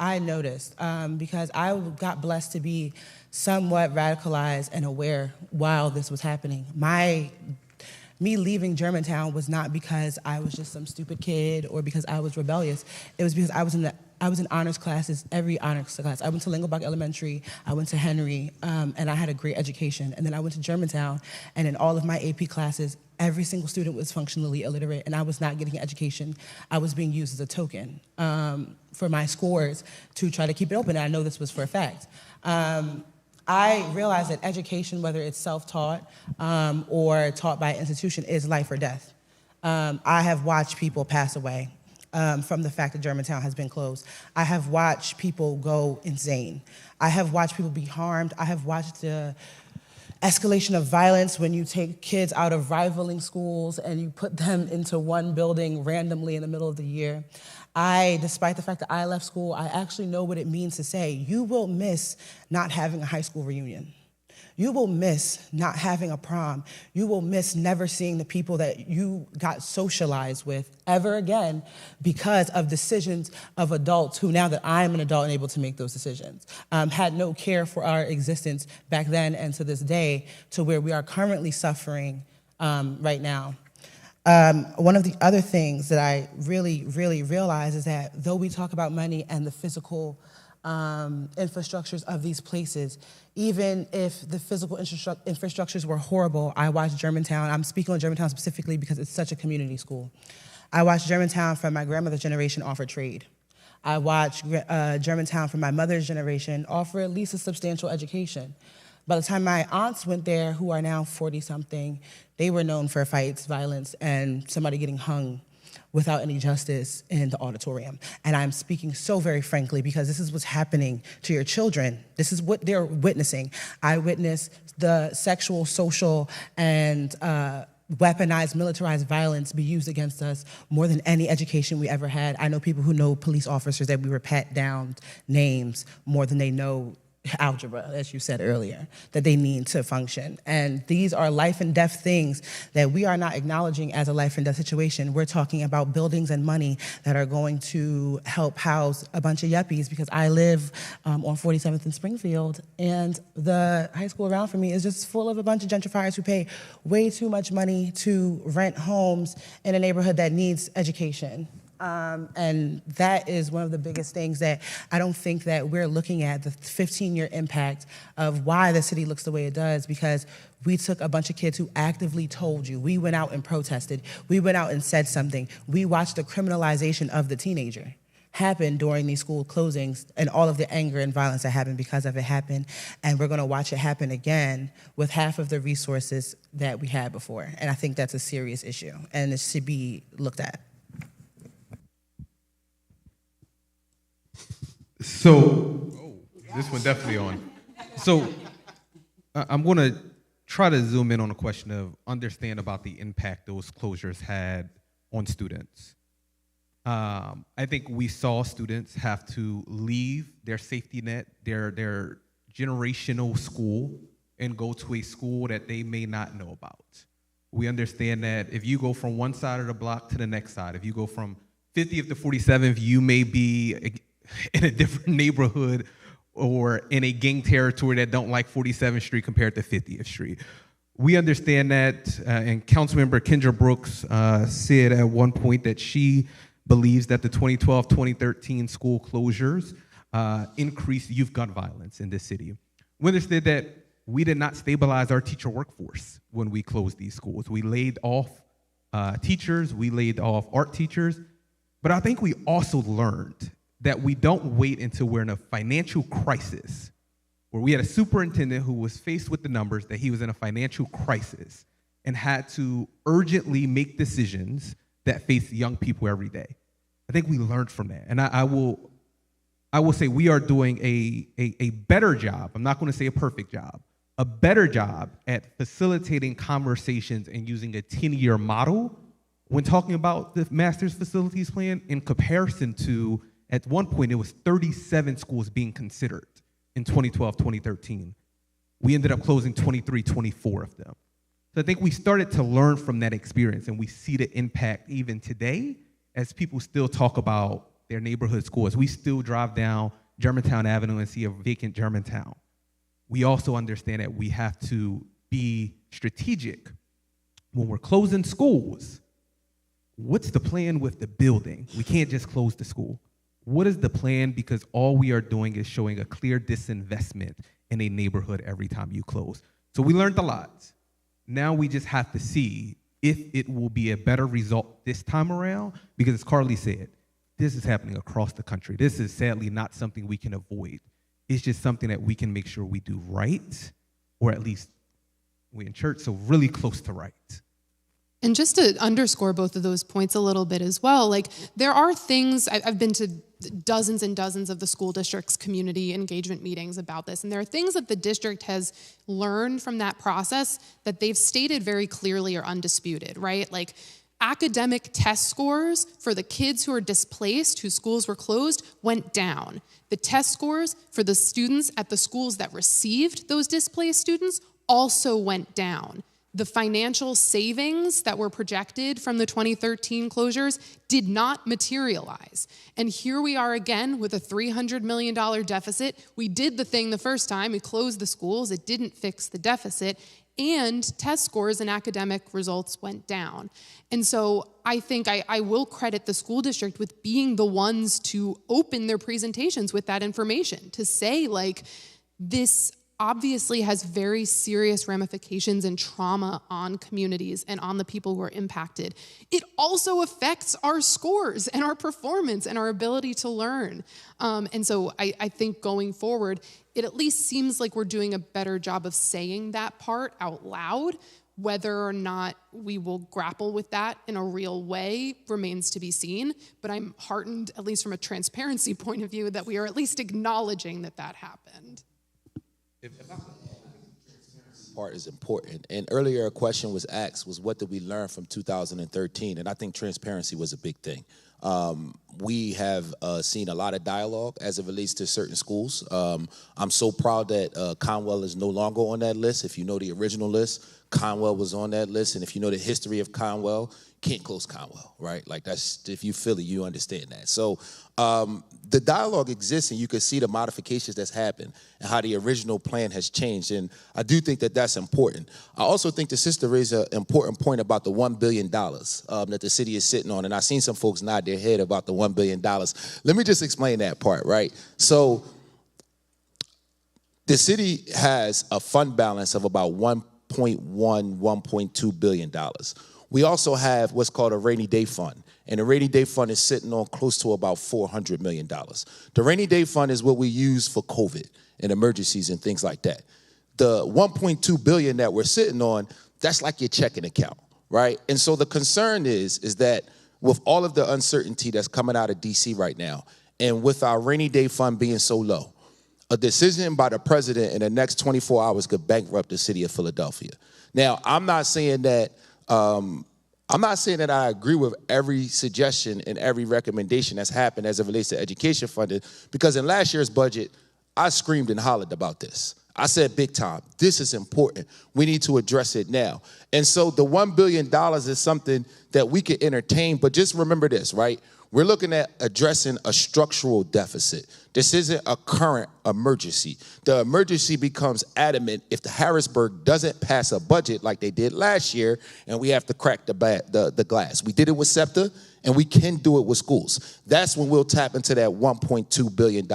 I noticed because I got blessed to be somewhat radicalized and aware while this was happening. Me leaving Germantown was not because I was just some stupid kid or because I was rebellious. It was because I was in honors classes, every honors class. I went to Lingelbach Elementary, I went to Henry, and I had a great education. And then I went to Germantown, and in all of my AP classes, every single student was functionally illiterate, and I was not getting an education. I was being used as a token for my scores to try to keep it open, and I know this was for a fact. I realized that education, whether it's self-taught or taught by an institution, is life or death. I have watched people pass away from the fact that Germantown has been closed. I have watched people go insane. I have watched people be harmed. I have watched the escalation of violence when you take kids out of rivaling schools and you put them into one building randomly in the middle of the year. Despite the fact that I left school, I actually know what it means to say, you will miss not having a high school reunion. You will miss not having a prom. You will miss never seeing the people that you got socialized with ever again because of decisions of adults who, now that I'm an adult and able to make those decisions, had no care for our existence back then and to this day, to where we are currently suffering right now. One of the other things that I really, really realize is that though we talk about money and the physical infrastructures of these places, even if the physical infrastructures were horrible, I watched Germantown. I'm speaking on Germantown specifically because it's such a community school. I watched Germantown from my grandmother's generation offer trade. I watched Germantown from my mother's generation offer at least a substantial education. By the time my aunts went there, who are now 40-something, they were known for fights, violence, and somebody getting hung without any justice in the auditorium. And I'm speaking so very frankly because this is what's happening to your children. This is what they're witnessing. I witnessed the sexual, social, and weaponized, militarized violence be used against us more than any education we ever had. I know people who know police officers that we were pat down names more than they know algebra, as you said earlier, that they need to function. And these are life and death things that we are not acknowledging as a life and death situation. We're talking about buildings and money that are going to help house a bunch of yuppies, because I live on 47th in Springfield, and the high school around for me is just full of a bunch of gentrifiers who pay way too much money to rent homes in a neighborhood that needs education. And that is one of the biggest things that I don't think that we're looking at, the 15-year impact of why the city looks the way it does, because we took a bunch of kids who actively told you. We went out and protested. We went out and said something. We watched the criminalization of the teenager happen during these school closings, and all of the anger and violence that happened because of it happened. And we're gonna watch it happen again with half of the resources that we had before. And I think that's a serious issue, and it should be looked at. So, this one definitely on. So, I'm going to try to zoom in on a question of understand about the impact those closures had on students. I think we saw students have to leave their safety net, their generational school, and go to a school that they may not know about. We understand that if you go from one side of the block to the next side, if you go from 50th to 47th, you may be in a different neighborhood or in a gang territory that don't like 47th Street compared to 50th Street. We understand that, and Councilmember Kendra Brooks said at one point that she believes that the 2012-2013 school closures increased youth gun violence in this city. We understood that we did not stabilize our teacher workforce when we closed these schools. We laid off teachers, we laid off art teachers, but I think we also learned that we don't wait until we're in a financial crisis, where we had a superintendent who was faced with the numbers that he was in a financial crisis and had to urgently make decisions that face young people every day. I think we learned from that. And I will say we are doing a better job. I'm not going to say a perfect job, a better job at facilitating conversations and using a 10-year model when talking about the master's facilities plan in comparison to, at one point, it was 37 schools being considered in 2012, 2013. We ended up closing 23, 24 of them. So I think we started to learn from that experience, and we see the impact even today as people still talk about their neighborhood schools. We still drive down Germantown Avenue and see a vacant Germantown. We also understand that we have to be strategic. When we're closing schools, what's the plan with the building? We can't just close the school. What is the plan? Because all we are doing is showing a clear disinvestment in a neighborhood every time you close. So we learned a lot. Now we just have to see if it will be a better result this time around, because as Carly said, this is happening across the country. This is sadly not something we can avoid. It's just something that we can make sure we do right, or at least we in church, so really close to right. And just to underscore both of those points a little bit as well, like there are things, I've been to dozens and dozens of the school district's community engagement meetings about this, and there are things that the district has learned from that process that they've stated very clearly are undisputed, right? Like academic test scores for the kids who are displaced, whose schools were closed, went down. The test scores for the students at the schools that received those displaced students also went down. The financial savings that were projected from the 2013 closures did not materialize. And here we are again with a $300 million deficit. We did the thing the first time, we closed the schools, it didn't fix the deficit, and test scores and academic results went down. And so I think I will credit the school district with being the ones to open their presentations with that information, to say like, this obviously has very serious ramifications and trauma on communities and on the people who are impacted. It also affects our scores and our performance and our ability to learn. And so I think going forward, it at least seems like we're doing a better job of saying that part out loud. Whether or not we will grapple with that in a real way remains to be seen. But I'm heartened, at least from a transparency point of view, that we are at least acknowledging that that happened. Part is important. And earlier a question was asked, was what did we learn from 2013? And I think transparency was a big thing. We have seen a lot of dialogue as it relates to certain schools. I'm so proud that Conwell is no longer on that list. If you know the original list, Conwell was on that list. And if you know the history of Conwell, can't close Conwell, right? Like that's, if you feel it, you understand that. So the dialogue exists, and you can see the modifications that's happened and how the original plan has changed. And I do think that that's important. I also think the sister raised an important point about the $1 billion that the city is sitting on. And I've seen some folks nod their head about the $1 billion. Let me just explain that part, right? So the city has a fund balance of about $1.2 billion. We also have what's called a rainy day fund. And the rainy day fund is sitting on close to about $400 million. The rainy day fund is what we use for COVID and emergencies and things like that. The $1.2 billion that we're sitting on, that's like your checking account, right? And so the concern is that with all of the uncertainty that's coming out of DC right now, and with our rainy day fund being so low, a decision by the president in the next 24 hours could bankrupt the city of Philadelphia. Now, I'm not saying that I agree with every suggestion and every recommendation that's happened as it relates to education funding, because in last year's budget, I screamed and hollered about this. I said big time, this is important. We need to address it now. And so the $1 billion is something that we could entertain, but just remember this, right? We're looking at addressing a structural deficit. This isn't a current emergency. The emergency becomes adamant if the Harrisburg doesn't pass a budget like they did last year, and we have to crack the glass. We did it with SEPTA, and we can do it with schools. That's when we'll tap into that $1.2 billion.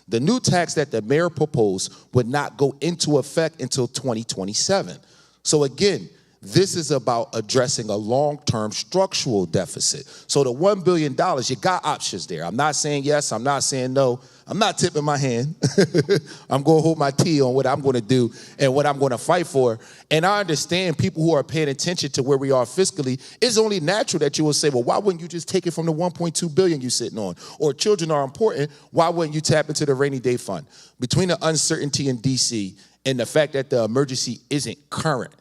The new tax that the mayor proposed would not go into effect until 2027. So again, this is about addressing a long-term structural deficit. So the $1 billion, you got options there. I'm not saying yes, I'm not saying no. I'm not tipping my hand. I'm going to hold my tea on what I'm going to do and what I'm going to fight for. And I understand people who are paying attention to where we are fiscally, it's only natural that you will say, well, why wouldn't you just take it from the $1.2 billion you're sitting on? Or children are important, why wouldn't you tap into the rainy day fund? Between the uncertainty in DC and the fact that the emergency isn't current,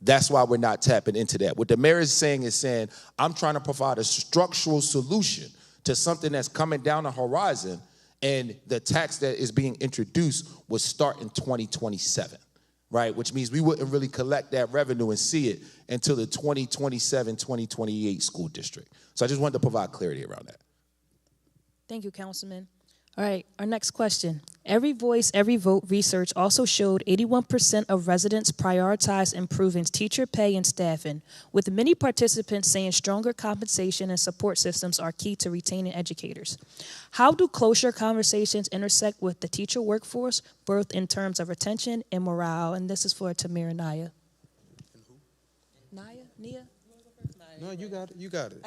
that's why we're not tapping into that. What the mayor is saying, I'm trying to provide a structural solution to something that's coming down the horizon, and the tax that is being introduced will start in 2027, right? Which means we wouldn't really collect that revenue and see it until the 2027, 2028 school district. So I just wanted to provide clarity around that. Thank you, Councilman. All right, our next question. Every Voice, Every Vote research also showed 81% of residents prioritize improving teacher pay and staffing, with many participants saying stronger compensation and support systems are key to retaining educators. How do closure conversations intersect with the teacher workforce, both in terms of retention and morale? And this is for Tamir and Naya. Naya? Nia? No, you got it. You got it.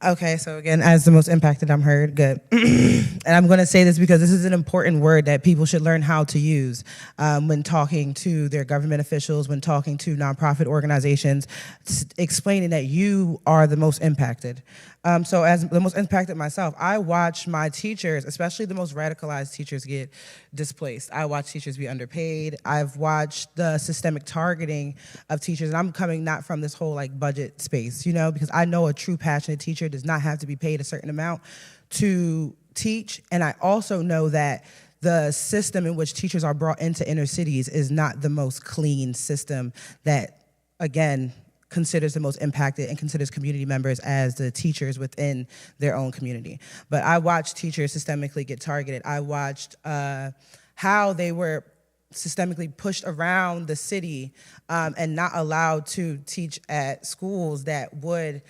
Okay, so again, as the most impacted, I'm heard. Good. And I'm going to say this because this is an important word that people should learn how to use when talking to their government officials, when talking to nonprofit organizations, explaining that you are the most impacted. So as the most impacted myself, I watch my teachers, especially the most radicalized teachers, get displaced. I watch teachers be underpaid. I've watched the systemic targeting of teachers, and I'm coming not from this whole like budget space, you know, because I know a true passionate teacher does not have to be paid a certain amount to teach. And I also know that the system in which teachers are brought into inner cities is not the most clean system that, again, considers the most impacted and considers community members as the teachers within their own community. But I watched teachers systemically get targeted. I watched how they were systemically pushed around the city and not allowed to teach at schools that would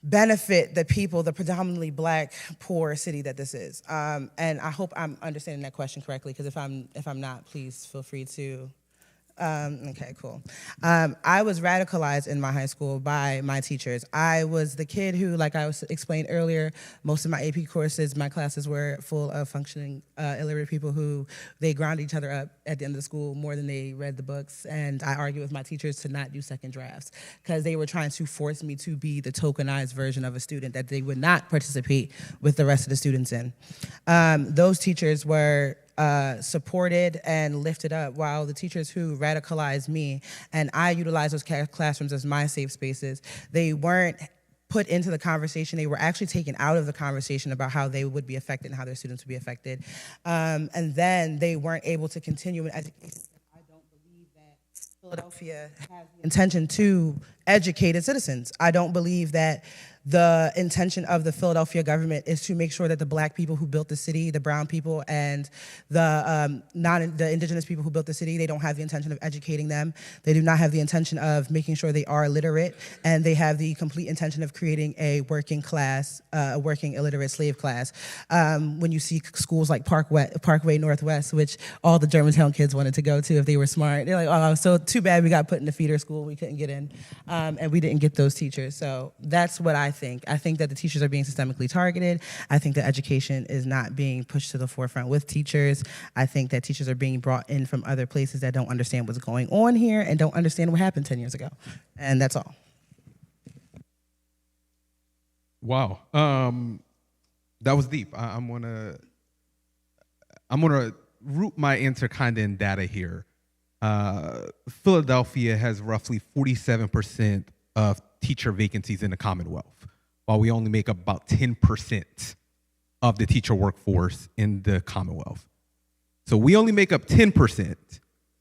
benefit the people, the predominantly Black, poor city that this is. And I hope I'm understanding that question correctly, because if I'm not, please feel free to. Okay, cool. I was radicalized in my high school by my teachers. I was the kid who, like I was explained earlier, most of my AP courses, my classes were full of functioning illiterate people who they ground each other up at the end of the school more than they read the books. And I argued with my teachers to not do second drafts because they were trying to force me to be the tokenized version of a student that they would not participate with the rest of the students in. Those teachers were supported and lifted up, while the teachers who radicalized me, and I utilized those classrooms as my safe spaces, they weren't put into the conversation. They were actually taken out of the conversation about how they would be affected and how their students would be affected. And then they weren't able to continue in education. I don't believe that Philadelphia has the intention to educate its citizens. I don't believe that the intention of the Philadelphia government is to make sure that the Black people who built the city, the brown people, and the indigenous people who built the city, they don't have the intention of educating them. They do not have the intention of making sure they are literate, and they have the complete intention of creating a working class, a working illiterate slave class. When you see schools like Parkway Northwest, which all the Germantown kids wanted to go to if they were smart, they're like, oh, so too bad we got put in the feeder school, we couldn't get in, and we didn't get those teachers. So that's what I think. I think that the teachers are being systemically targeted. I think that education is not being pushed to the forefront with teachers. I think that teachers are being brought in from other places that don't understand what's going on here and don't understand what happened 10 years ago. And that's all. Wow. That was deep. I'm gonna root my answer kind of in data here. Philadelphia has roughly 47% of teacher vacancies in the Commonwealth, while we only make up about 10% of the teacher workforce in the Commonwealth. So we only make up 10%,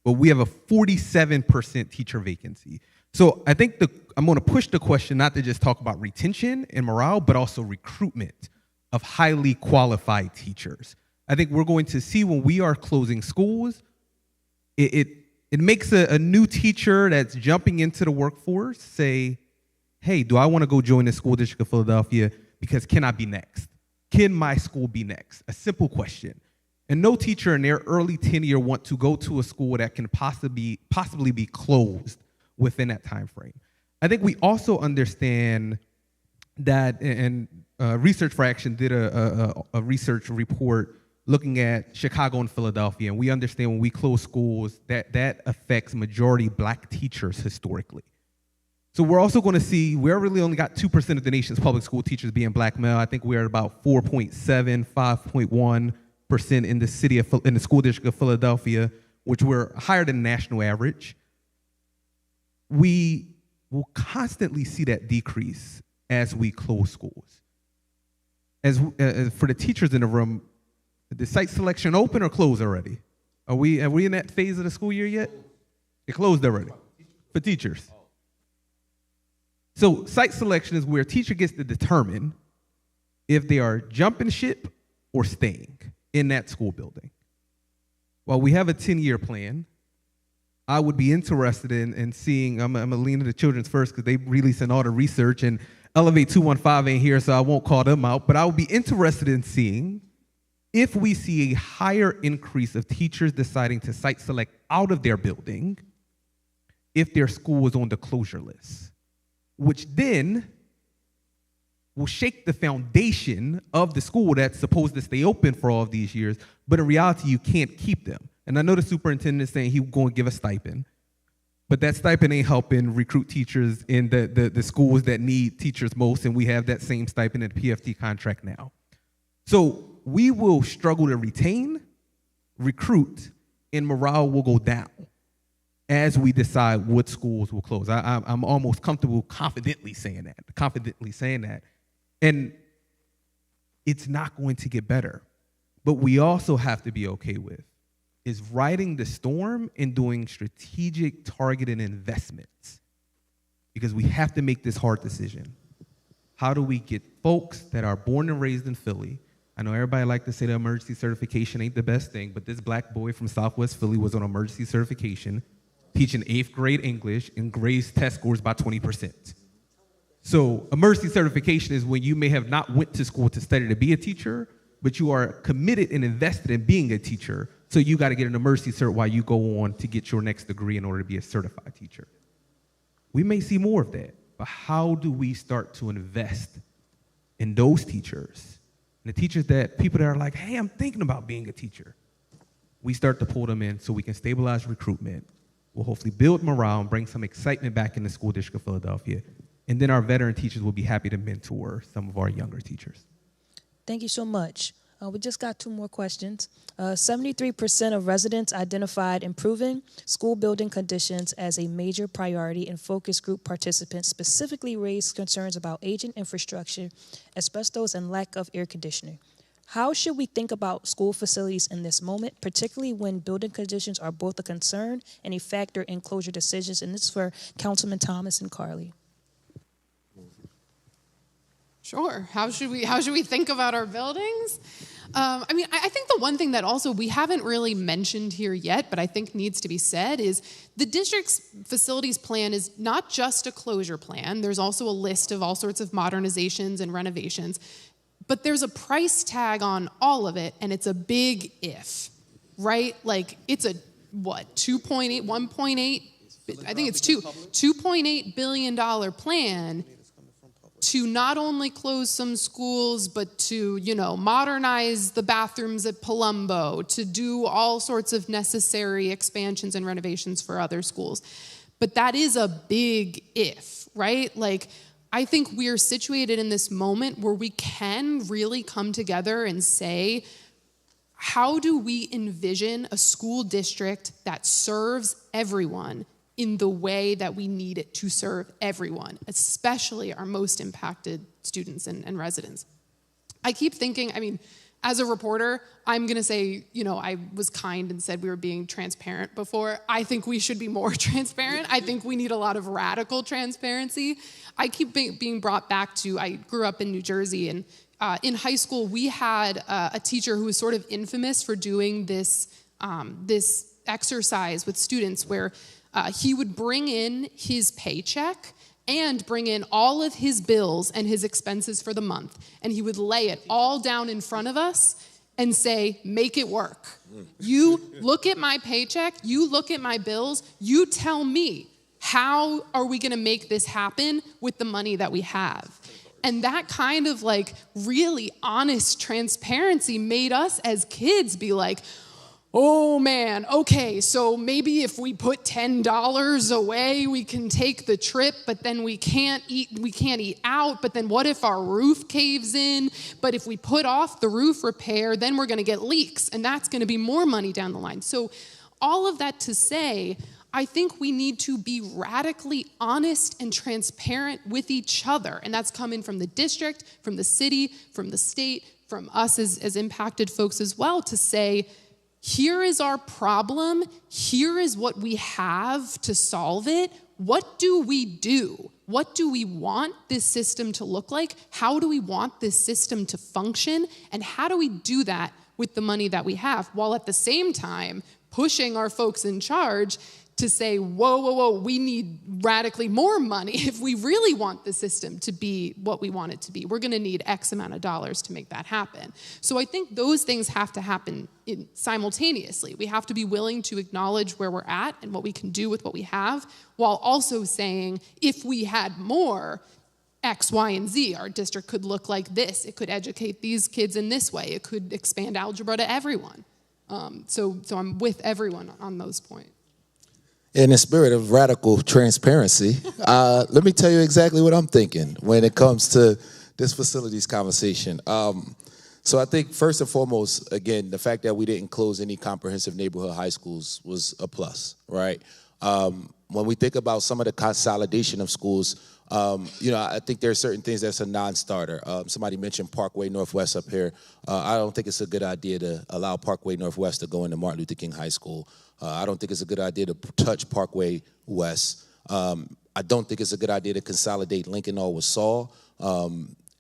but we have a 47% teacher vacancy. So I think I'm gonna push the question not to just talk about retention and morale, but also recruitment of highly qualified teachers. I think we're going to see when we are closing schools, it makes a new teacher that's jumping into the workforce say, hey, do I want to go join the school district of Philadelphia because can I be next? Can my school be next? A simple question. And no teacher in their early tenure want to go to a school that can possibly be closed within that time frame. I think we also understand that, and Research for Action did a research report looking at Chicago and Philadelphia, and we understand when we close schools that affects majority Black teachers historically. So we're also going to see, we're really only got 2% of the nation's public school teachers being Black male. I think we're at about 4.7, 5.1% in the school district of Philadelphia, which we're higher than the national average. We will constantly see that decrease as we close schools. As for the teachers in the room, the site selection open or closed already? Are we in that phase of the school year yet? It closed already for teachers. So site selection is where a teacher gets to determine if they are jumping ship or staying in that school building. While we have a 10-year plan, I would be interested in seeing, I'm going to lean into Children's First because they releasing all the research, and Elevate 215 ain't here, so I won't call them out, but I would be interested in seeing if we see a higher increase of teachers deciding to site select out of their building if their school is on the closure list, which then will shake the foundation of the school that's supposed to stay open for all of these years, but in reality, you can't keep them. And I know the superintendent is saying he's going to give a stipend, but that stipend ain't helping recruit teachers in the schools that need teachers most, and we have that same stipend in the PFT contract now. So we will struggle to retain, recruit, and morale will go down as we decide what schools will close. I'm almost comfortable confidently saying that. And it's not going to get better. But we also have to be okay with is riding the storm and doing strategic targeted investments, because we have to make this hard decision. How do we get folks that are born and raised in Philly? I know everybody like to say the emergency certification ain't the best thing, but this black boy from Southwest Philly was on emergency certification, teaching 8th grade English and grazed test scores by 20%. So emergency certification is when you may have not went to school to study to be a teacher, but you are committed and invested in being a teacher. So you got to get an emergency cert while you go on to get your next degree in order to be a certified teacher. We may see more of that, but how do we start to invest in those teachers? And the teachers people that are like, hey, I'm thinking about being a teacher. We start to pull them in so we can stabilize recruitment. We'll hopefully build morale and bring some excitement back in the school district of Philadelphia. And then our veteran teachers will be happy to mentor some of our younger teachers. Thank you so much. We just got 2 more questions. 73% of residents identified improving school building conditions as a major priority, and focus group participants specifically raised concerns about aging infrastructure, asbestos, and lack of air conditioning. How should we think about school facilities in this moment, particularly when building conditions are both a concern and a factor in closure decisions? And this is for Councilman Thomas and Carly. Sure. How should we think about our buildings? I think the one thing that also we haven't really mentioned here yet, but I think needs to be said, is the district's facilities plan is not just a closure plan. There's also a list of all sorts of modernizations and renovations, but there's a price tag on all of it, and it's a big if, right? Like it's a, 1.8, I think it's $2.8 billion plan to not only close some schools, but to, modernize the bathrooms at Palumbo, to do all sorts of necessary expansions and renovations for other schools. But that is a big if, right? Like, I think we are situated in this moment where we can really come together and say, how do we envision a school district that serves everyone in the way that we need it to serve everyone, especially our most impacted students and residents? I keep thinking, as a reporter, I'm gonna say, I was kind and said we were being transparent before. I think we should be more transparent. I think we need a lot of radical transparency. I keep being brought back to, I grew up in New Jersey, and in high school, we had a teacher who was sort of infamous for doing this exercise with students where he would bring in his paycheck and bring in all of his bills and his expenses for the month. And he would lay it all down in front of us and say, make it work. You look at my paycheck, you look at my bills, you tell me, how are we gonna make this happen with the money that we have? And that kind of really honest transparency made us as kids be like, oh man, okay, so maybe if we put $10 away, we can take the trip, but then we can't eat out, but then what if our roof caves in? But if we put off the roof repair, then we're gonna get leaks, and that's gonna be more money down the line. So all of that to say, I think we need to be radically honest and transparent with each other, and that's coming from the district, from the city, from the state, from us as impacted folks as well, to say, here is our problem, here is what we have to solve it, what do we do? What do we want this system to look like? How do we want this system to function? And how do we do that with the money that we have, while at the same time pushing our folks in charge to say, whoa, whoa, whoa, we need radically more money if we really want the system to be what we want it to be. We're gonna need X amount of dollars to make that happen. So I think those things have to happen simultaneously. We have to be willing to acknowledge where we're at and what we can do with what we have, while also saying, if we had more, X, Y, and Z, our district could look like this. It could educate these kids in this way. It could expand algebra to everyone. So I'm with everyone on those points. In the spirit of radical transparency, let me tell you exactly what I'm thinking when it comes to this facilities conversation. So I think first and foremost, again, the fact that we didn't close any comprehensive neighborhood high schools was a plus, right? When we think about some of the consolidation of schools, I think there are certain things that's a non-starter. Somebody mentioned Parkway Northwest up here. I don't think it's a good idea to allow Parkway Northwest to go into Martin Luther King High School. I don't think it's a good idea to touch Parkway West. I don't think it's a good idea to consolidate Lincoln Hall with Saul.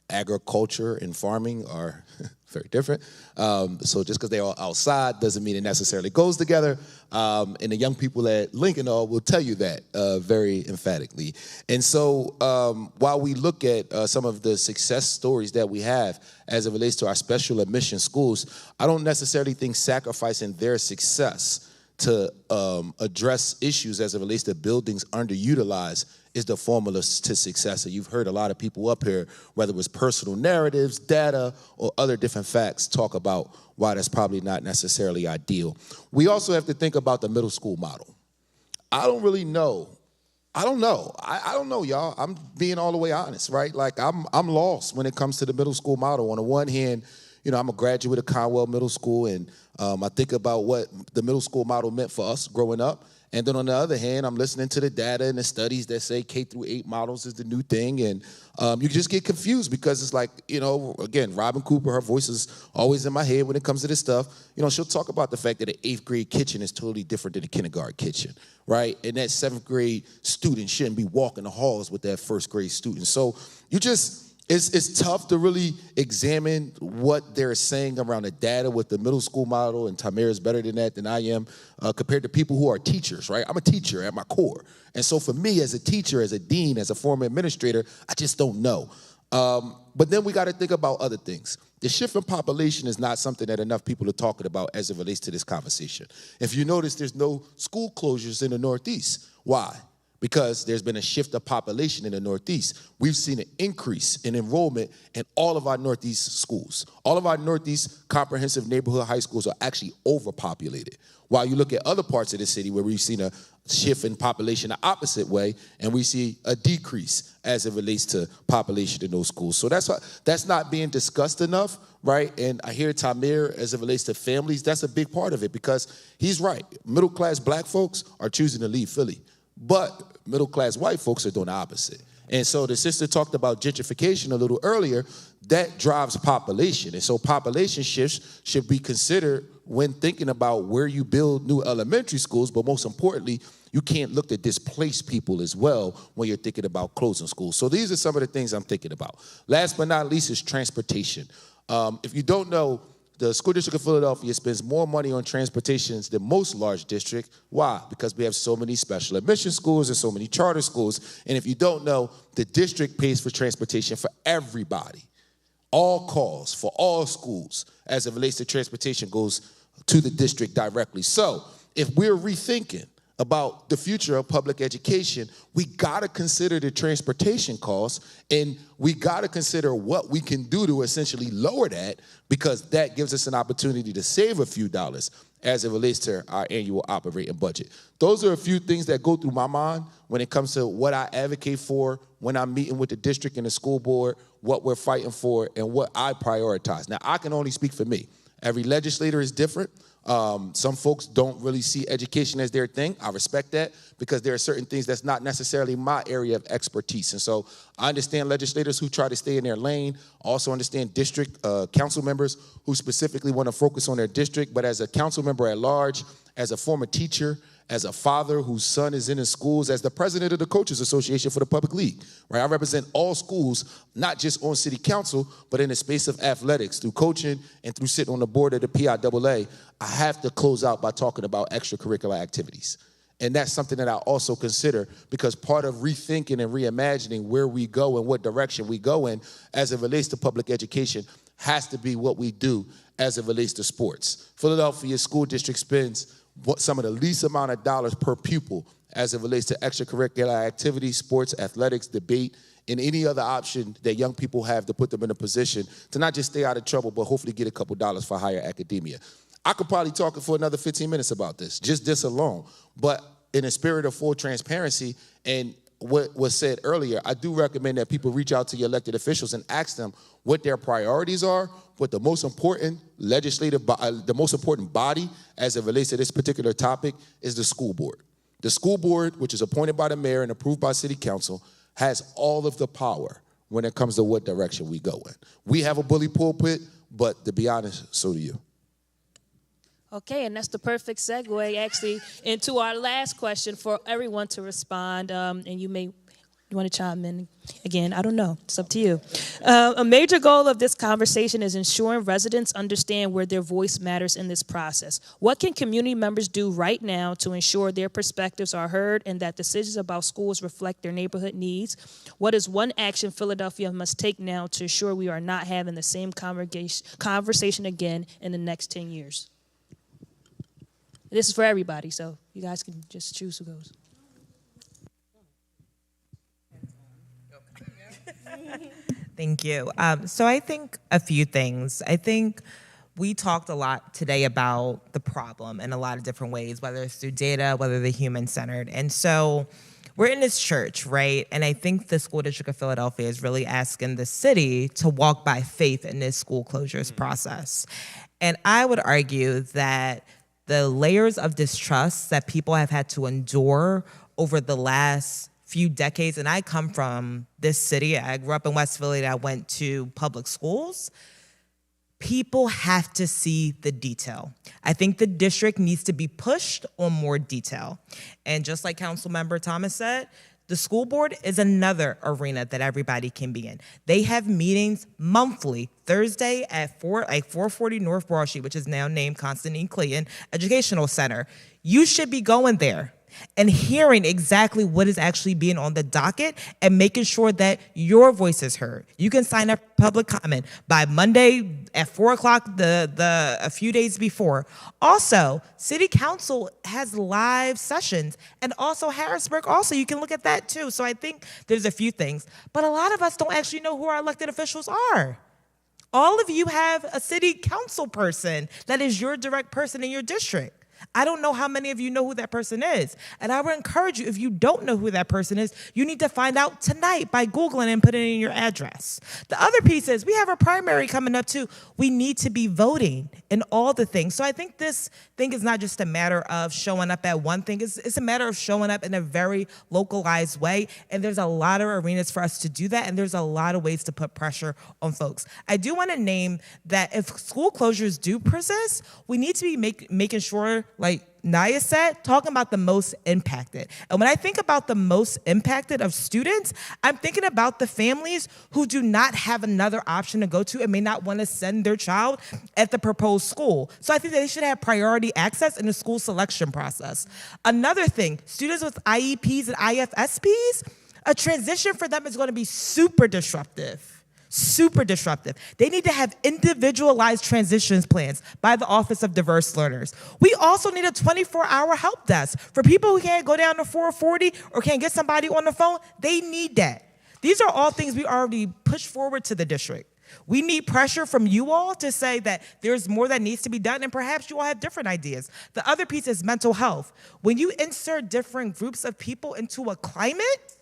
Agriculture and farming are very different. So just because they're all outside doesn't mean it necessarily goes together. And the young people at Lincoln Hall will tell you that very emphatically. And so while we look at some of the success stories that we have as it relates to our special admission schools, I don't necessarily think sacrificing their success to address issues as it relates to buildings underutilized is the formula to success. And you've heard a lot of people up here, whether it was personal narratives, data, or other different facts, talk about why that's probably not necessarily ideal. We also have to think about the middle school model. I don't really know. I don't know, y'all. I'm being all the way honest, right? Like, I'm lost when it comes to the middle school model. On the one hand, I'm a graduate of Conwell Middle School, and I think about what the middle school model meant for us growing up. And then on the other hand, I'm listening to the data and the studies that say K-8 models is the new thing. And you just get confused because it's like, again, Robin Cooper, her voice is always in my head when it comes to this stuff. She'll talk about the fact that an 8th grade kitchen is totally different than a kindergarten kitchen, right? And that 7th grade student shouldn't be walking the halls with that 1st grade student. So it's tough to really examine what they're saying around the data with the middle school model, and Tamir is better than that than I am, compared to people who are teachers, right? I'm a teacher at my core. And so for me as a teacher, as a dean, as a former administrator, I just don't know. But then we got to think about other things. The shift in population is not something that enough people are talking about as it relates to this conversation. If you notice, there's no school closures in the Northeast. Why? Because there's been a shift of population in the Northeast. We've seen an increase in enrollment in all of our Northeast schools. All of our Northeast comprehensive neighborhood high schools are actually overpopulated. While you look at other parts of the city where we've seen a shift in population the opposite way, and we see a decrease as it relates to population in those schools. So that's not being discussed enough, right? And I hear Tamir, as it relates to families, that's a big part of it, because he's right. Middle-class black folks are choosing to leave Philly. But middle-class white folks are doing the opposite. And so the sister talked about gentrification a little earlier. That drives population. And so population shifts should be considered when thinking about where you build new elementary schools. But most importantly, you can't look to displace people as well when you're thinking about closing schools. So these are some of the things I'm thinking about. Last but not least is transportation. If you don't know, the School District of Philadelphia spends more money on transportation than most large districts. Why? Because we have so many special admission schools and so many charter schools. And if you don't know, the district pays for transportation for everybody. All calls for all schools as it relates to transportation goes to the district directly. So if we're rethinking about the future of public education, we gotta consider the transportation costs, and we gotta consider what we can do to essentially lower that, because that gives us an opportunity to save a few dollars as it relates to our annual operating budget. Those are a few things that go through my mind when it comes to what I advocate for when I'm meeting with the district and the school board, what we're fighting for, and what I prioritize. Now, I can only speak for me. Every legislator is different. Some folks don't really see education as their thing. I respect that, because there are certain things that's not necessarily my area of expertise. And so I understand legislators who try to stay in their lane. I also understand district council members who specifically want to focus on their district. But as a council member at large, as a former teacher, as a father whose son is in his schools, as the president of the Coaches Association for the Public League, right? I represent all schools, not just on city council, but in the space of athletics, through coaching and through sitting on the board of the PIAA. I have to close out by talking about extracurricular activities. And that's something that I also consider, because part of rethinking and reimagining where we go and what direction we go in as it relates to public education has to be what we do as it relates to sports. Philadelphia School District spends some of the least amount of dollars per pupil as it relates to extracurricular activities, sports, athletics, debate, and any other option that young people have to put them in a position to not just stay out of trouble, but hopefully get a couple dollars for higher academia. I could probably talk for another 15 minutes about this, just this alone. But in a spirit of full transparency and what was said earlier, I do recommend that people reach out to your elected officials and ask them what their priorities are, but the most important the most important body as it relates to this particular topic is the school board. The school board, which is appointed by the mayor and approved by city council, has all of the power when it comes to what direction we go in. We have a bully pulpit, but to be honest, so do you. Okay, and that's the perfect segue, actually, into our last question for everyone to respond. And you want to chime in again? I don't know. It's up to you. A major goal of this conversation is ensuring residents understand where their voice matters in this process. What can community members do right now to ensure their perspectives are heard and that decisions about schools reflect their neighborhood needs? What is one action Philadelphia must take now to ensure we are not having the same conversation again in the next 10 years? This is for everybody, so you guys can just choose who goes. Thank you. So I think a few things. I think we talked a lot today about the problem in a lot of different ways, whether it's through data, whether they're human-centered. And so we're in this church, right? And I think the School District of Philadelphia is really asking the city to walk by faith in this school closures process. And I would argue that the layers of distrust that people have had to endure over the last few decades, and I come from this city, I grew up in West Philly, and I went to public schools. People have to see the detail. I think the district needs to be pushed on more detail. And just like Councilmember Thomas said, the school board is another arena that everybody can be in. They have meetings monthly, Thursday at 440 North Broad Street, which is now named Constantine Clayton Educational Center. You should be going there and hearing exactly what is actually being on the docket and making sure that your voice is heard. You can sign up for public comment by Monday at 4 o'clock a few days before. Also, City Council has live sessions, and also Harrisburg also, you can look at that too. So I think there's a few things, but a lot of us don't actually know who our elected officials are. All of you have a city council person that is your direct person in your district. I don't know how many of you know who that person is. And I would encourage you, if you don't know who that person is, you need to find out tonight by Googling and putting in your address. The other piece is we have a primary coming up too. We need to be voting in all the things. So I think this thing is not just a matter of showing up at one thing. It's a matter of showing up in a very localized way. And there's a lot of arenas for us to do that. And there's a lot of ways to put pressure on folks. I do want to name that if school closures do persist, we need to be making sure, like Naya said, talking about the most impacted. And when I think about the most impacted of students, I'm thinking about the families who do not have another option to go to and may not want to send their child at the proposed school. So I think that they should have priority access in the school selection process. Another thing, students with IEPs and IFSPs, a transition for them is going to be super disruptive. Super disruptive. They need to have individualized transitions plans by the Office of Diverse Learners. We also need a 24-hour help desk. For people who can't go down to 440 or can't get somebody on the phone, they need that. These are all things we already pushed forward to the district. We need pressure from you all to say that there's more that needs to be done, and perhaps you all have different ideas. The other piece is mental health. When you insert different groups of people into a climate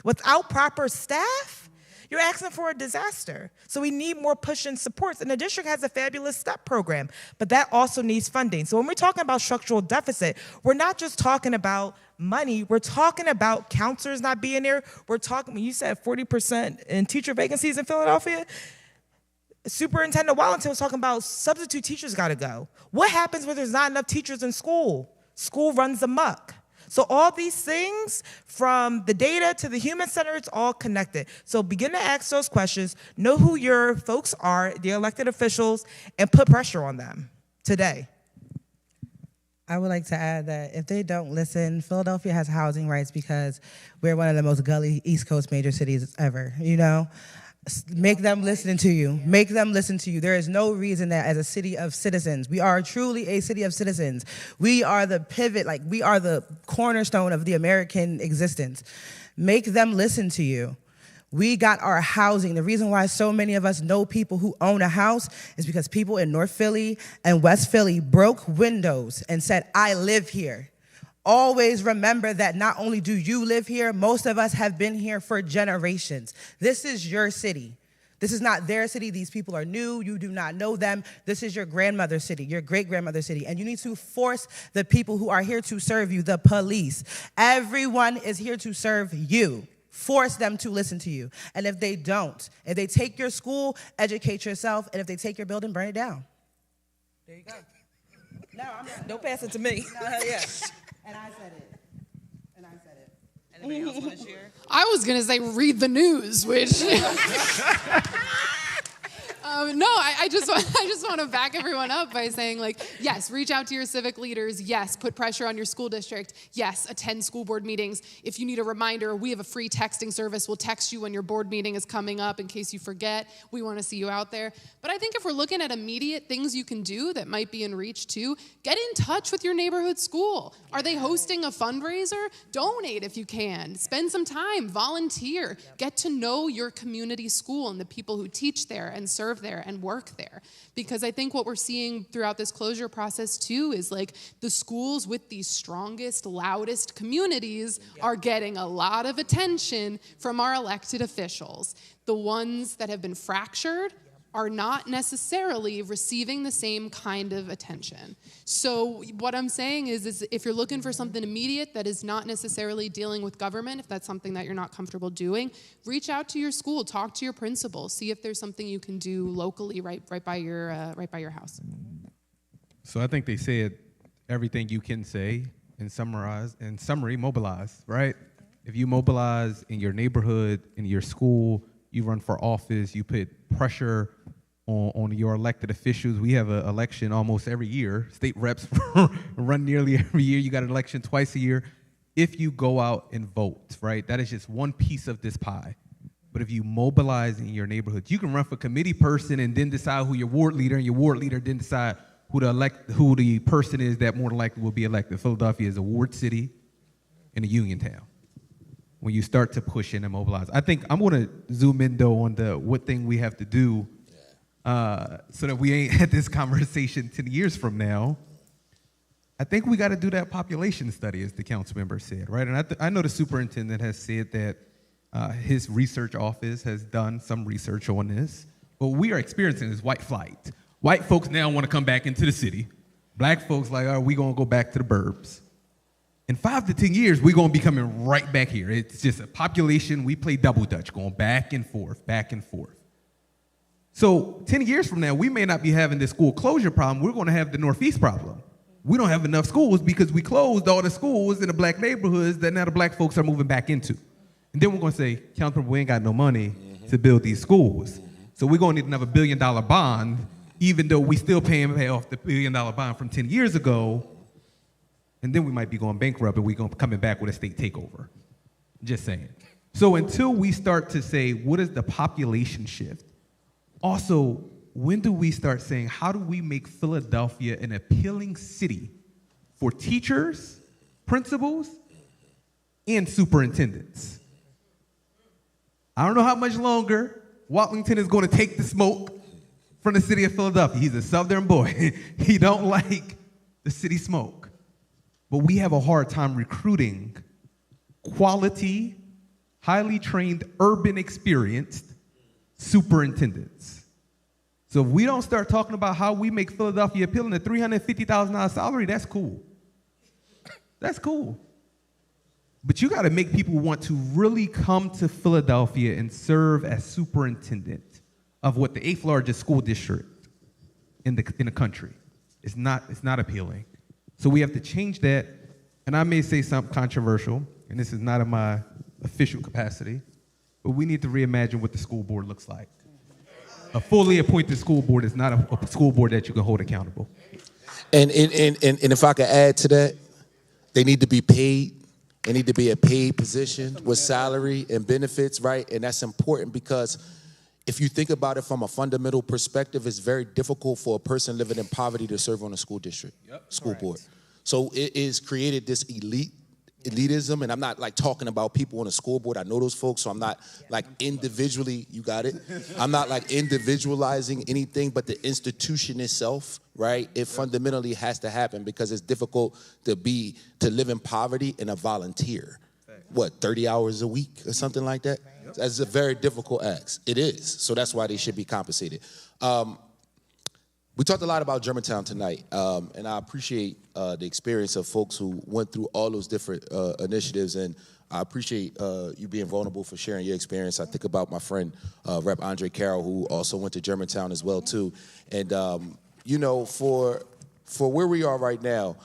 without proper staff, you're asking for a disaster. So we need more push and supports. And the district has a fabulous STEP program, but that also needs funding. So when we're talking about structural deficit, we're not just talking about money, we're talking about counselors not being there. We're talking, when you said 40% in teacher vacancies in Philadelphia, Superintendent Wallington was talking about substitute teachers gotta go. What happens when there's not enough teachers in school? School runs amok. So all these things, from the data to the human center, it's all connected. So begin to ask those questions, know who your folks are, the elected officials, and put pressure on them today. I would like to add that if they don't listen, Philadelphia has housing rights because we're one of the most gully East Coast major cities ever, you know? Make them listen to you. Make them listen to you. There is no reason that as a city of citizens, we are truly a city of citizens. We are the pivot, like we are the cornerstone of the American existence. Make them listen to you. We got our housing. The reason why so many of us know people who own a house is because people in North Philly and West Philly broke windows and said, I live here. Always remember that not only do you live here, most of us have been here for generations. This is your city. This is not their city. These people are new. You do not know them. This is your grandmother's city, your great-grandmother's city. And you need to force the people who are here to serve you, the police. Everyone is here to serve you. Force them to listen to you. And if they don't, if they take your school, educate yourself. And if they take your building, burn it down. There you go. No, I'm not. Don't pass it to me. Yeah. And I said it. And I said it. Anybody else want to share? I was going to say read the news, which... No, I just want to back everyone up by saying, like, yes, reach out to your civic leaders. Yes, put pressure on your school district. Yes, attend school board meetings. If you need a reminder, we have a free texting service. We'll text you when your board meeting is coming up in case you forget. We want to see you out there. But I think if we're looking at immediate things you can do that might be in reach too, get in touch with your neighborhood school. Are they hosting a fundraiser? Donate if you can. Spend some time, volunteer. Get to know your community school and the people who teach there and serve there and work there. Because I think what we're seeing throughout this closure process too is like the schools with the strongest, loudest communities are getting a lot of attention from our elected officials. The ones that have been fractured are not necessarily receiving the same kind of attention. So what I'm saying is if you're looking for something immediate that is not necessarily dealing with government, if that's something that you're not comfortable doing, reach out to your school, talk to your principal, see if there's something you can do locally right by your house. So I think they said everything you can say in summary, mobilize, right? If you mobilize in your neighborhood, in your school, you run for office, you put pressure on your elected officials. We have an election almost every year. State reps run nearly every year. You got an election twice a year. If you go out and vote, right, that is just one piece of this pie. But if you mobilize in your neighborhood, you can run for committee person and then decide who your ward leader, and your ward leader then decide who the person is that more than likely will be elected. Philadelphia is a ward city and a union town. When you start to push in and mobilize. I think I'm going to zoom in, though, on what thing we have to do so that we ain't had this conversation 10 years from now. I think we got to do that population study, as the council member said, right? And I know the superintendent has said that his research office has done some research on this. But what we are experiencing is white flight. White folks now want to come back into the city. Black folks like, are we going to go back to the burbs? In 5 to 10 years, we're going to be coming right back here. It's just a population. We play double dutch, going back and forth, back and forth. So 10 years from now, we may not be having this school closure problem. We're going to have the Northeast problem. We don't have enough schools because we closed all the schools in the black neighborhoods that now the black folks are moving back into. And then we're going to say, Councilman, we ain't got no money to build these schools. So we're going to need another $1 billion bond, even though we still pay off the $1 billion bond from 10 years ago. And then we might be going bankrupt and we're going to be coming back with a state takeover. Just saying. So until we start to say, what is the population shift? Also, when do we start saying, how do we make Philadelphia an appealing city for teachers, principals, and superintendents? I don't know how much longer Watlington is going to take the smoke from the city of Philadelphia. He's a Southern boy. He don't like the city smoke. But we have a hard time recruiting quality, highly trained, urban experienced superintendents. So if we don't start talking about how we make Philadelphia appealing at $350,000 salary, that's cool. That's cool. But you got to make people want to really come to Philadelphia and serve as superintendent of what the 8th largest school district in the country. It's not appealing. So we have to change that. And I may say something controversial, and this is not in my official capacity, but we need to reimagine what the school board looks like. A fully appointed school board is not a school board that you can hold accountable. And if I could add to that, they need to be paid. They need to be a paid position with salary and benefits, right? And that's important because if you think about it from a fundamental perspective, it's very difficult for a person living in poverty to serve on a school district, school board. So it is created this elitism, and I'm not like talking about people on the school board. I know those folks, so I'm not like individually, you got it? I'm not like individualizing anything, but the institution itself, right? It fundamentally has to happen because it's difficult to live in poverty and a volunteer. What, 30 hours a week or something like that? That's a very difficult ask. It is, so that's why they should be compensated. We talked a lot about Germantown tonight, and I appreciate the experience of folks who went through all those different initiatives, and I appreciate you being vulnerable for sharing your experience. I think about my friend, Rep. Andre Carroll, who also went to Germantown as well, too. And, you know, for where we are right now,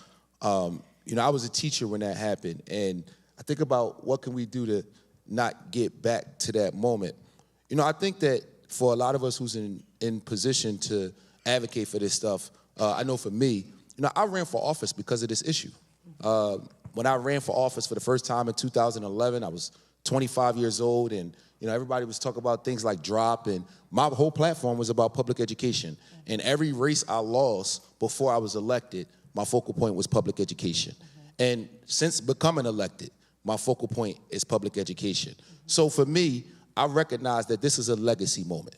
you know, I was a teacher when that happened, and I think about what can we do to not get back to that moment. You know, I think that for a lot of us who's in position to advocate for this stuff, I know for me, you know, I ran for office because of this issue. When I ran for office for the first time in 2011, I was 25 years old, and you know, everybody was talking about things like drop, and my whole platform was about public education. And every race I lost before I was elected, my focal point was public education. And since becoming elected, my focal point is public education. So for me, I recognize that this is a legacy moment.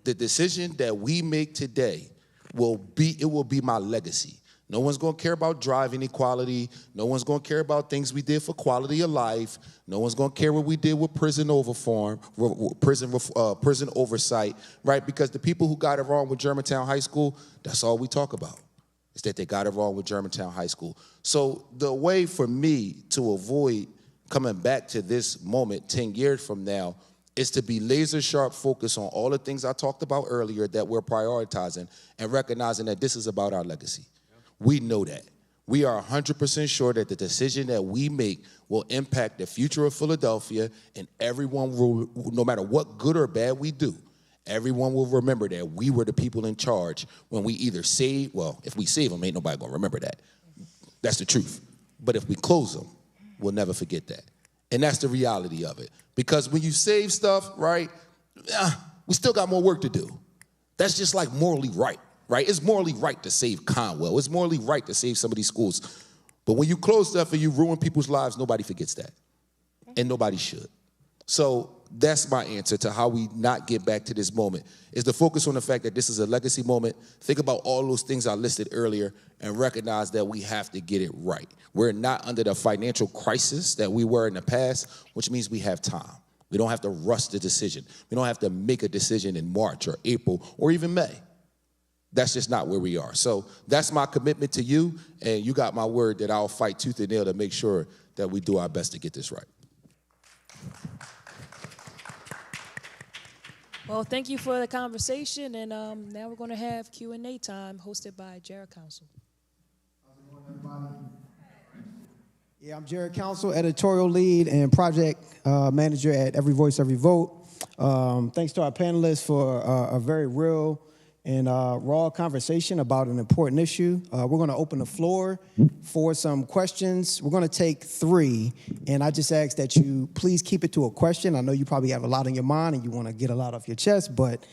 The decision that we make today will be my legacy. No one's going to care about driving equality. No one's going to care about things we did for quality of life. No one's going to care what we did with prison prison oversight, right? Because the people who got it wrong with Germantown High School, that's all we talk about, is that they got it wrong with Germantown High School. So the way for me to avoid coming back to this moment 10 years from now is to be laser sharp focused on all the things I talked about earlier that we're prioritizing and recognizing that this is about our legacy. We know that. We are 100% sure that the decision that we make will impact the future of Philadelphia, and everyone will, no matter what good or bad we do, everyone will remember that we were the people in charge when we either save, well, if we save them, ain't nobody gonna remember that. That's the truth. But if we close them, we'll never forget that. And that's the reality of it. Because when you save stuff, right, we still got more work to do. That's just like morally right? It's morally right to save Conwell. It's morally right to save some of these schools. But when you close stuff and you ruin people's lives, nobody forgets that. And nobody should. So that's my answer to how we not get back to this moment, is to focus on the fact that this is a legacy moment. Think about all those things I listed earlier and recognize that we have to get it right. We're not under the financial crisis that we were in the past, which means we have time. We don't have to rush the decision. We don't have to make a decision in March or April or even May. That's just not where we are. So that's my commitment to you, and you got my word that I'll fight tooth and nail to make sure that we do our best to get this right. Well, thank you for the conversation, and now we're going to have Q&A time hosted by Jared Council. Yeah, I'm Jared Council, editorial lead and project manager at Every Voice, Every Vote. Thanks to our panelists for a very real and raw conversation about an important issue. We're going to open the floor for some questions. We're going to take 3, and I just ask that you please keep it to a question. I know you probably have a lot on your mind and you want to get a lot off your chest, but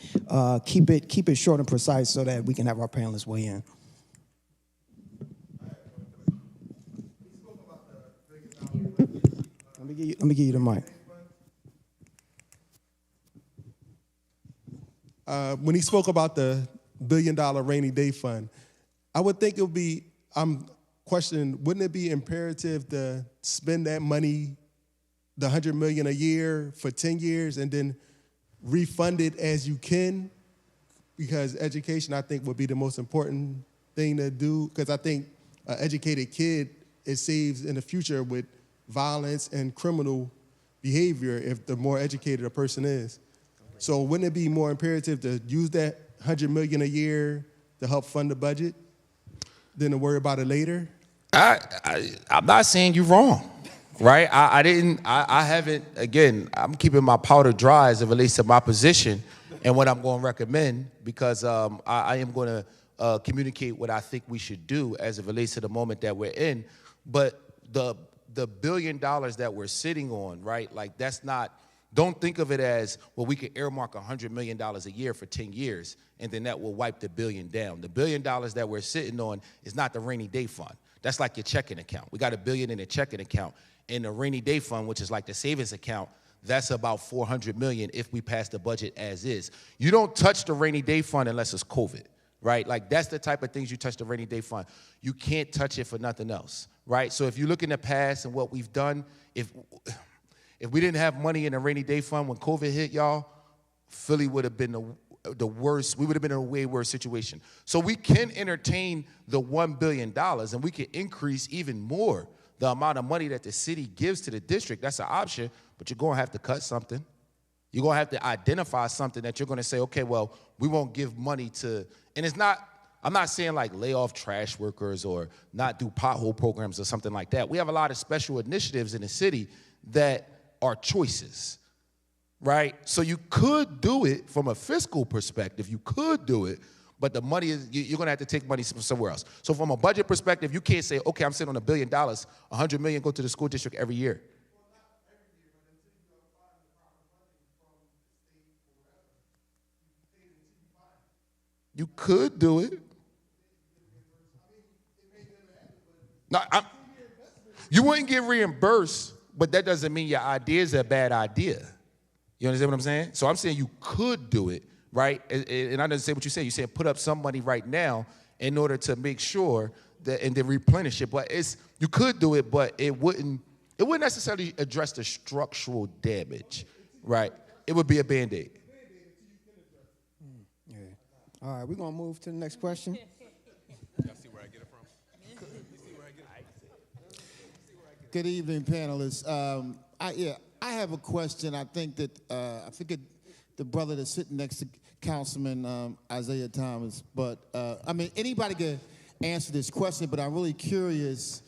keep it short and precise so that we can have our panelists weigh in. Let me give you the mic. When he spoke about the $1 billion rainy day fund, I would think it would be, I'm questioning, wouldn't it be imperative to spend that money, the $100 million a year for 10 years, and then refund it as you can, because education, I think, would be the most important thing to do, because I think an educated kid, it saves in the future with violence and criminal behavior if the more educated a person is. So wouldn't it be more imperative to use that $100 million a year to help fund the budget than to worry about it later? I'm not saying you're wrong, right? I haven't, again, I'm keeping my powder dry as it relates to my position and what I'm going to recommend, because I am going to communicate what I think we should do as it relates to the moment that we're in. But the $1 billion that we're sitting on, right, like that's not, don't think of it as, well, we could earmark $100 million a year for 10 years, and then that will wipe the billion down. The $1 billion that we're sitting on is not the rainy day fund. That's like your checking account. We got $1 billion in a checking account. In the rainy day fund, which is like the savings account, that's about $400 million if we pass the budget as is. You don't touch the rainy day fund unless it's COVID, right? Like that's the type of things you touch the rainy day fund. You can't touch it for nothing else, right? So if you look in the past and what we've done, if we didn't have money in the rainy day fund when COVID hit, y'all, Philly would have been the worst. We would have been in a way worse situation. So we can entertain the $1 billion, and we can increase even more the amount of money that the city gives to the district. That's an option, but you're going to have to cut something. You're going to have to identify something that you're going to say, okay, well, we won't give money to, and it's not, I'm not saying like lay off trash workers or not do pothole programs or something like that. We have a lot of special initiatives in the city that are choices, right? So you could do it from a fiscal perspective. You could do it, but the money is, you're going to have to take money from somewhere else. So from a budget perspective, you can't say, okay, I'm sitting on $1 billion, $100 million go to the school district every year. You could do it. No, you wouldn't get reimbursed, but that doesn't mean your idea is a bad idea. You understand what I'm saying? So I'm saying you could do it, right? And I didn't say what you said. You said put up some money right now in order to make sure that, and then replenish it. But you could do it, but it wouldn't necessarily address the structural damage, right? It would be a Band-Aid. Yeah. All right, we're going to move to the next question. Y'all see where I get it from? Good evening, panelists. I have a question. I think that I forget the brother that's sitting next to Councilman Isaiah Thomas, but I mean anybody can answer this question. But I'm really curious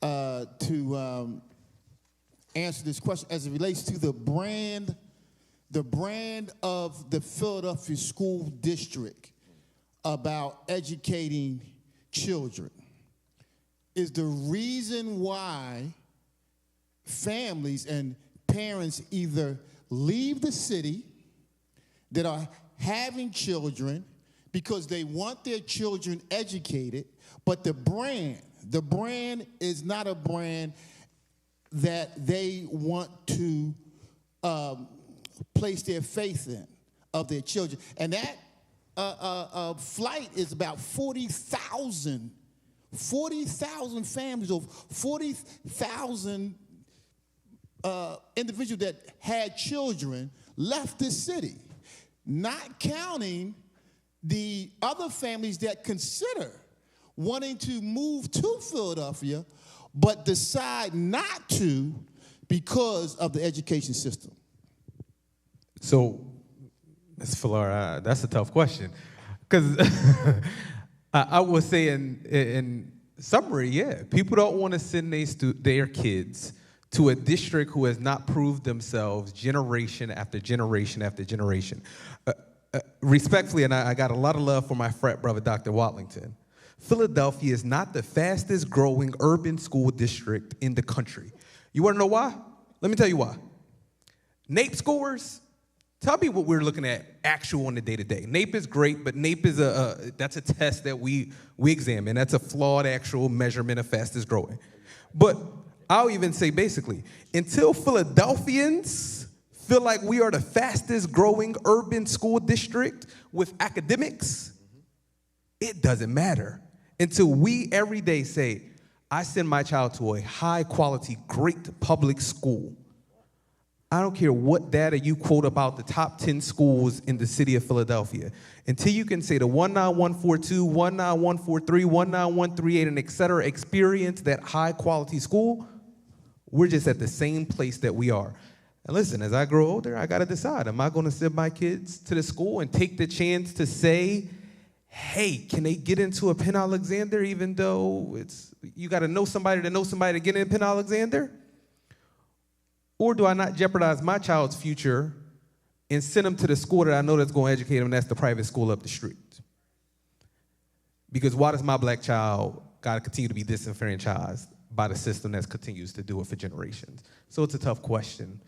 to answer this question as it relates to the brand of the Philadelphia School District about educating children. Is the reason why families and parents either leave the city that are having children because they want their children educated, but the brand is not a brand that they want to place their faith in of their children. And that flight is about 40,000 families, or 40,000 individuals that had children left the city, not counting the other families that consider wanting to move to Philadelphia but decide not to because of the education system. So, Ms. Flora, that's a tough question. Because I would say in summary, yeah, people don't want to send their kids to a district who has not proved themselves generation after generation after generation. Respectfully, and I got a lot of love for my frat brother, Dr. Watlington, Philadelphia is not the fastest growing urban school district in the country. You want to know why? Let me tell you why. NAEP scores, tell me what we're looking at actual on the day-to-day. NAEP is great, but NAEP is that's a test that we examine. That's a flawed actual measurement of fastest growing. But I'll even say basically, until Philadelphians feel like we are the fastest growing urban school district with academics, it doesn't matter. Until we every day say, I send my child to a high quality, great public school. I don't care what data you quote about the top 10 schools in the city of Philadelphia. Until you can say the 19142, 19143, 19138, and et cetera experience that high quality school, we're just at the same place that we are. And listen, as I grow older, I gotta decide, am I gonna send my kids to the school and take the chance to say, hey, can they get into a Penn Alexander even though you gotta know somebody to get into Penn Alexander? Or do I not jeopardize my child's future and send them to the school that I know that's going to educate them, and that's the private school up the street? Because why does my black child got to continue to be disenfranchised by the system that continues to do it for generations? So it's a tough question,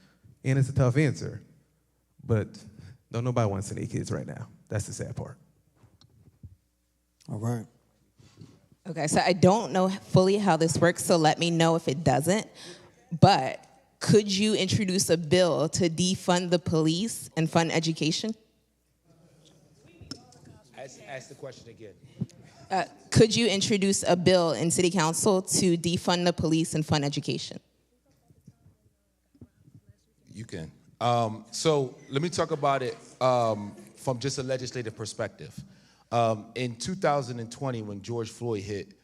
and it's a tough answer. But don't nobody want to send their kids right now. That's the sad part. All right. Okay, so I don't know fully how this works, so let me know if it doesn't. But could you introduce a bill to defund the police and fund education? Ask the question again. Could you introduce a bill in City Council to defund the police and fund education? You can. So let me talk about it from just a legislative perspective. In 2020, when George Floyd hit,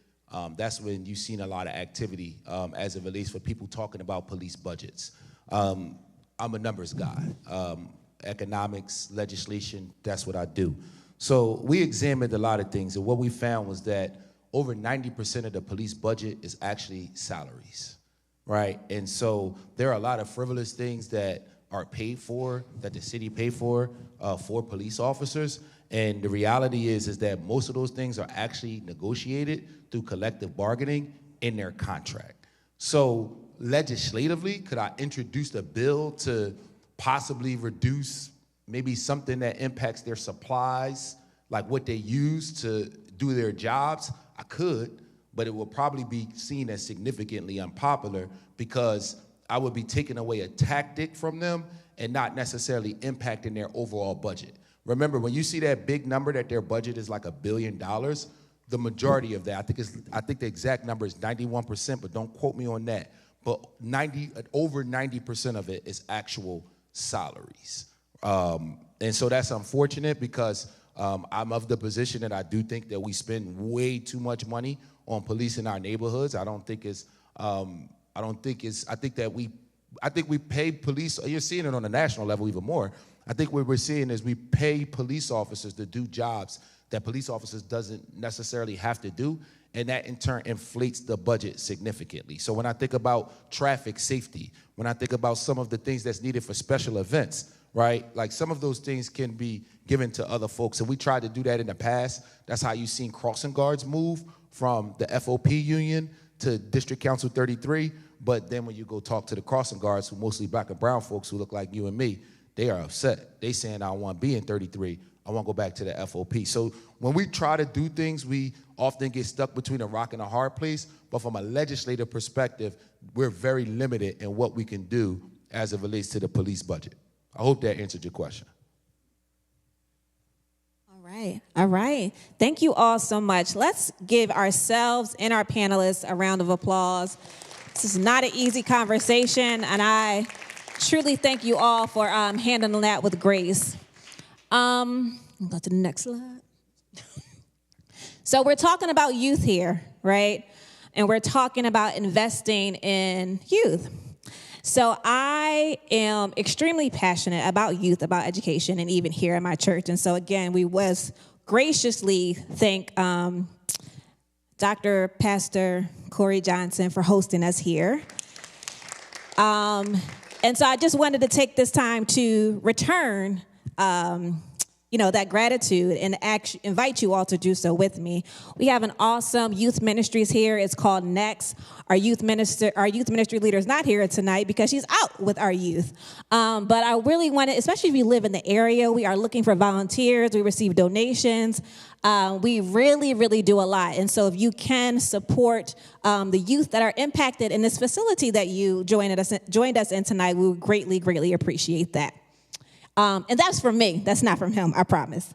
that's when you've seen a lot of activity as it relates for people talking about police budgets. I'm a numbers guy. Economics, legislation, that's what I do. So we examined a lot of things, and what we found was that over 90% of the police budget is actually salaries, right? And so there are a lot of frivolous things that are paid for, that the city paid for police officers. And the reality is that most of those things are actually negotiated through collective bargaining in their contract. So legislatively, could I introduce a bill to possibly reduce maybe something that impacts their supplies, like what they use to do their jobs? I could, but it will probably be seen as significantly unpopular because I would be taking away a tactic from them and not necessarily impacting their overall budget. Remember, when you see that big number that their budget is like $1 billion, the majority of that, I think the exact number is 91%, but don't quote me on that. But over 90% of it is actual salaries. And so that's unfortunate because I'm of the position that I do think that we spend way too much money on police in our neighborhoods. I think we pay police, you're seeing it on a national level even more. I think what we're seeing is we pay police officers to do jobs that police officers doesn't necessarily have to do, and that in turn inflates the budget significantly. So when I think about traffic safety, when I think about some of the things that's needed for special events, right? Like some of those things can be given to other folks, and we tried to do that in the past. That's how you've seen crossing guards move from the FOP union to District Council 33, but then when you go talk to the crossing guards, who mostly black and brown folks who look like you and me, they are upset. They saying, I don't want to be in 33. I want to go back to the FOP. So when we try to do things, we often get stuck between a rock and a hard place. But from a legislative perspective, we're very limited in what we can do as it relates to the police budget. I hope that answered your question. All right. Thank you all so much. Let's give ourselves and our panelists a round of applause. This is not an easy conversation, and I truly thank you all for handling that with grace. Go to the next slide. So we're talking about youth here, right? And we're talking about investing in youth. So I am extremely passionate about youth, about education, and even here in my church. And so again, we was graciously thank Dr. Pastor Corey Johnson for hosting us here. And so I just wanted to take this time to return, that gratitude and invite you all to do so with me. We have an awesome youth ministries here. It's called Next. Our youth ministry leader is not here tonight because she's out with our youth. But I really want to, especially if you live in the area, we are looking for volunteers. We receive donations. We really, really do a lot. And so if you can support the youth that are impacted in this facility that you joined us in tonight, we would greatly, greatly appreciate that. And that's from me. That's not from him, I promise.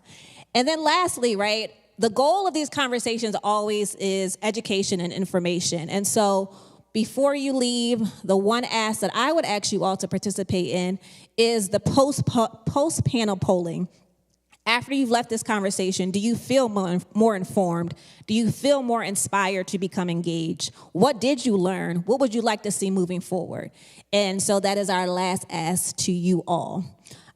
And then lastly, right, the goal of these conversations always is education and information. And so before you leave, the one ask that I would ask you all to participate in is the post-panel polling. After you've left this conversation, do you feel more informed? Do you feel more inspired to become engaged? What did you learn? What would you like to see moving forward? And so that is our last ask to you all.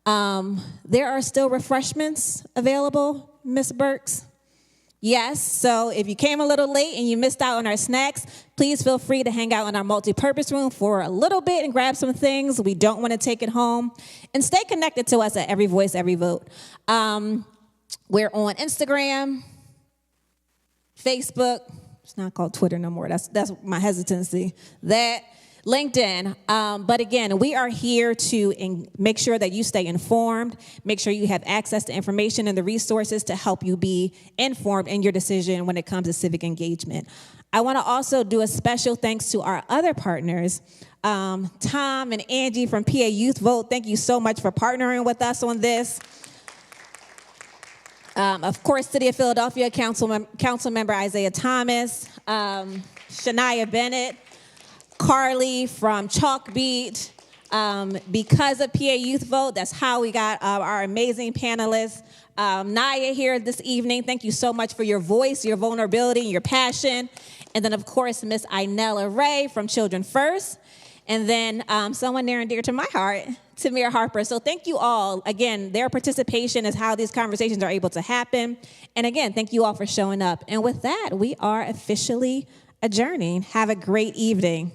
There are still refreshments available, Ms. Burks? Yes, so if you came a little late and you missed out on our snacks, please feel free to hang out in our multi-purpose room for a little bit and grab some things. We don't want to take it home. And stay connected to us at Every Voice, Every Vote. We're on Instagram, Facebook. It's not called Twitter no more. That's my hesitancy. That, LinkedIn. But again, we are here to make sure that you stay informed, make sure you have access to information and the resources to help you be informed in your decision when it comes to civic engagement. I want to also do a special thanks to our other partners, Tom and Angie from PA Youth Vote. Thank you so much for partnering with us on this. Of course, City of Philadelphia Council Member Isaiah Thomas, Shania Bennett, Carly from Chalkbeat. Because of PA Youth Vote, that's how we got our amazing panelists. Naya here this evening, thank you so much for your voice, your vulnerability, and your passion. And then, of course, Miss Inella Ray from Children First. And then someone near and dear to my heart, Tamir Harper. So thank you all. Again, their participation is how these conversations are able to happen. And again, thank you all for showing up. And with that, we are officially adjourning. Have a great evening.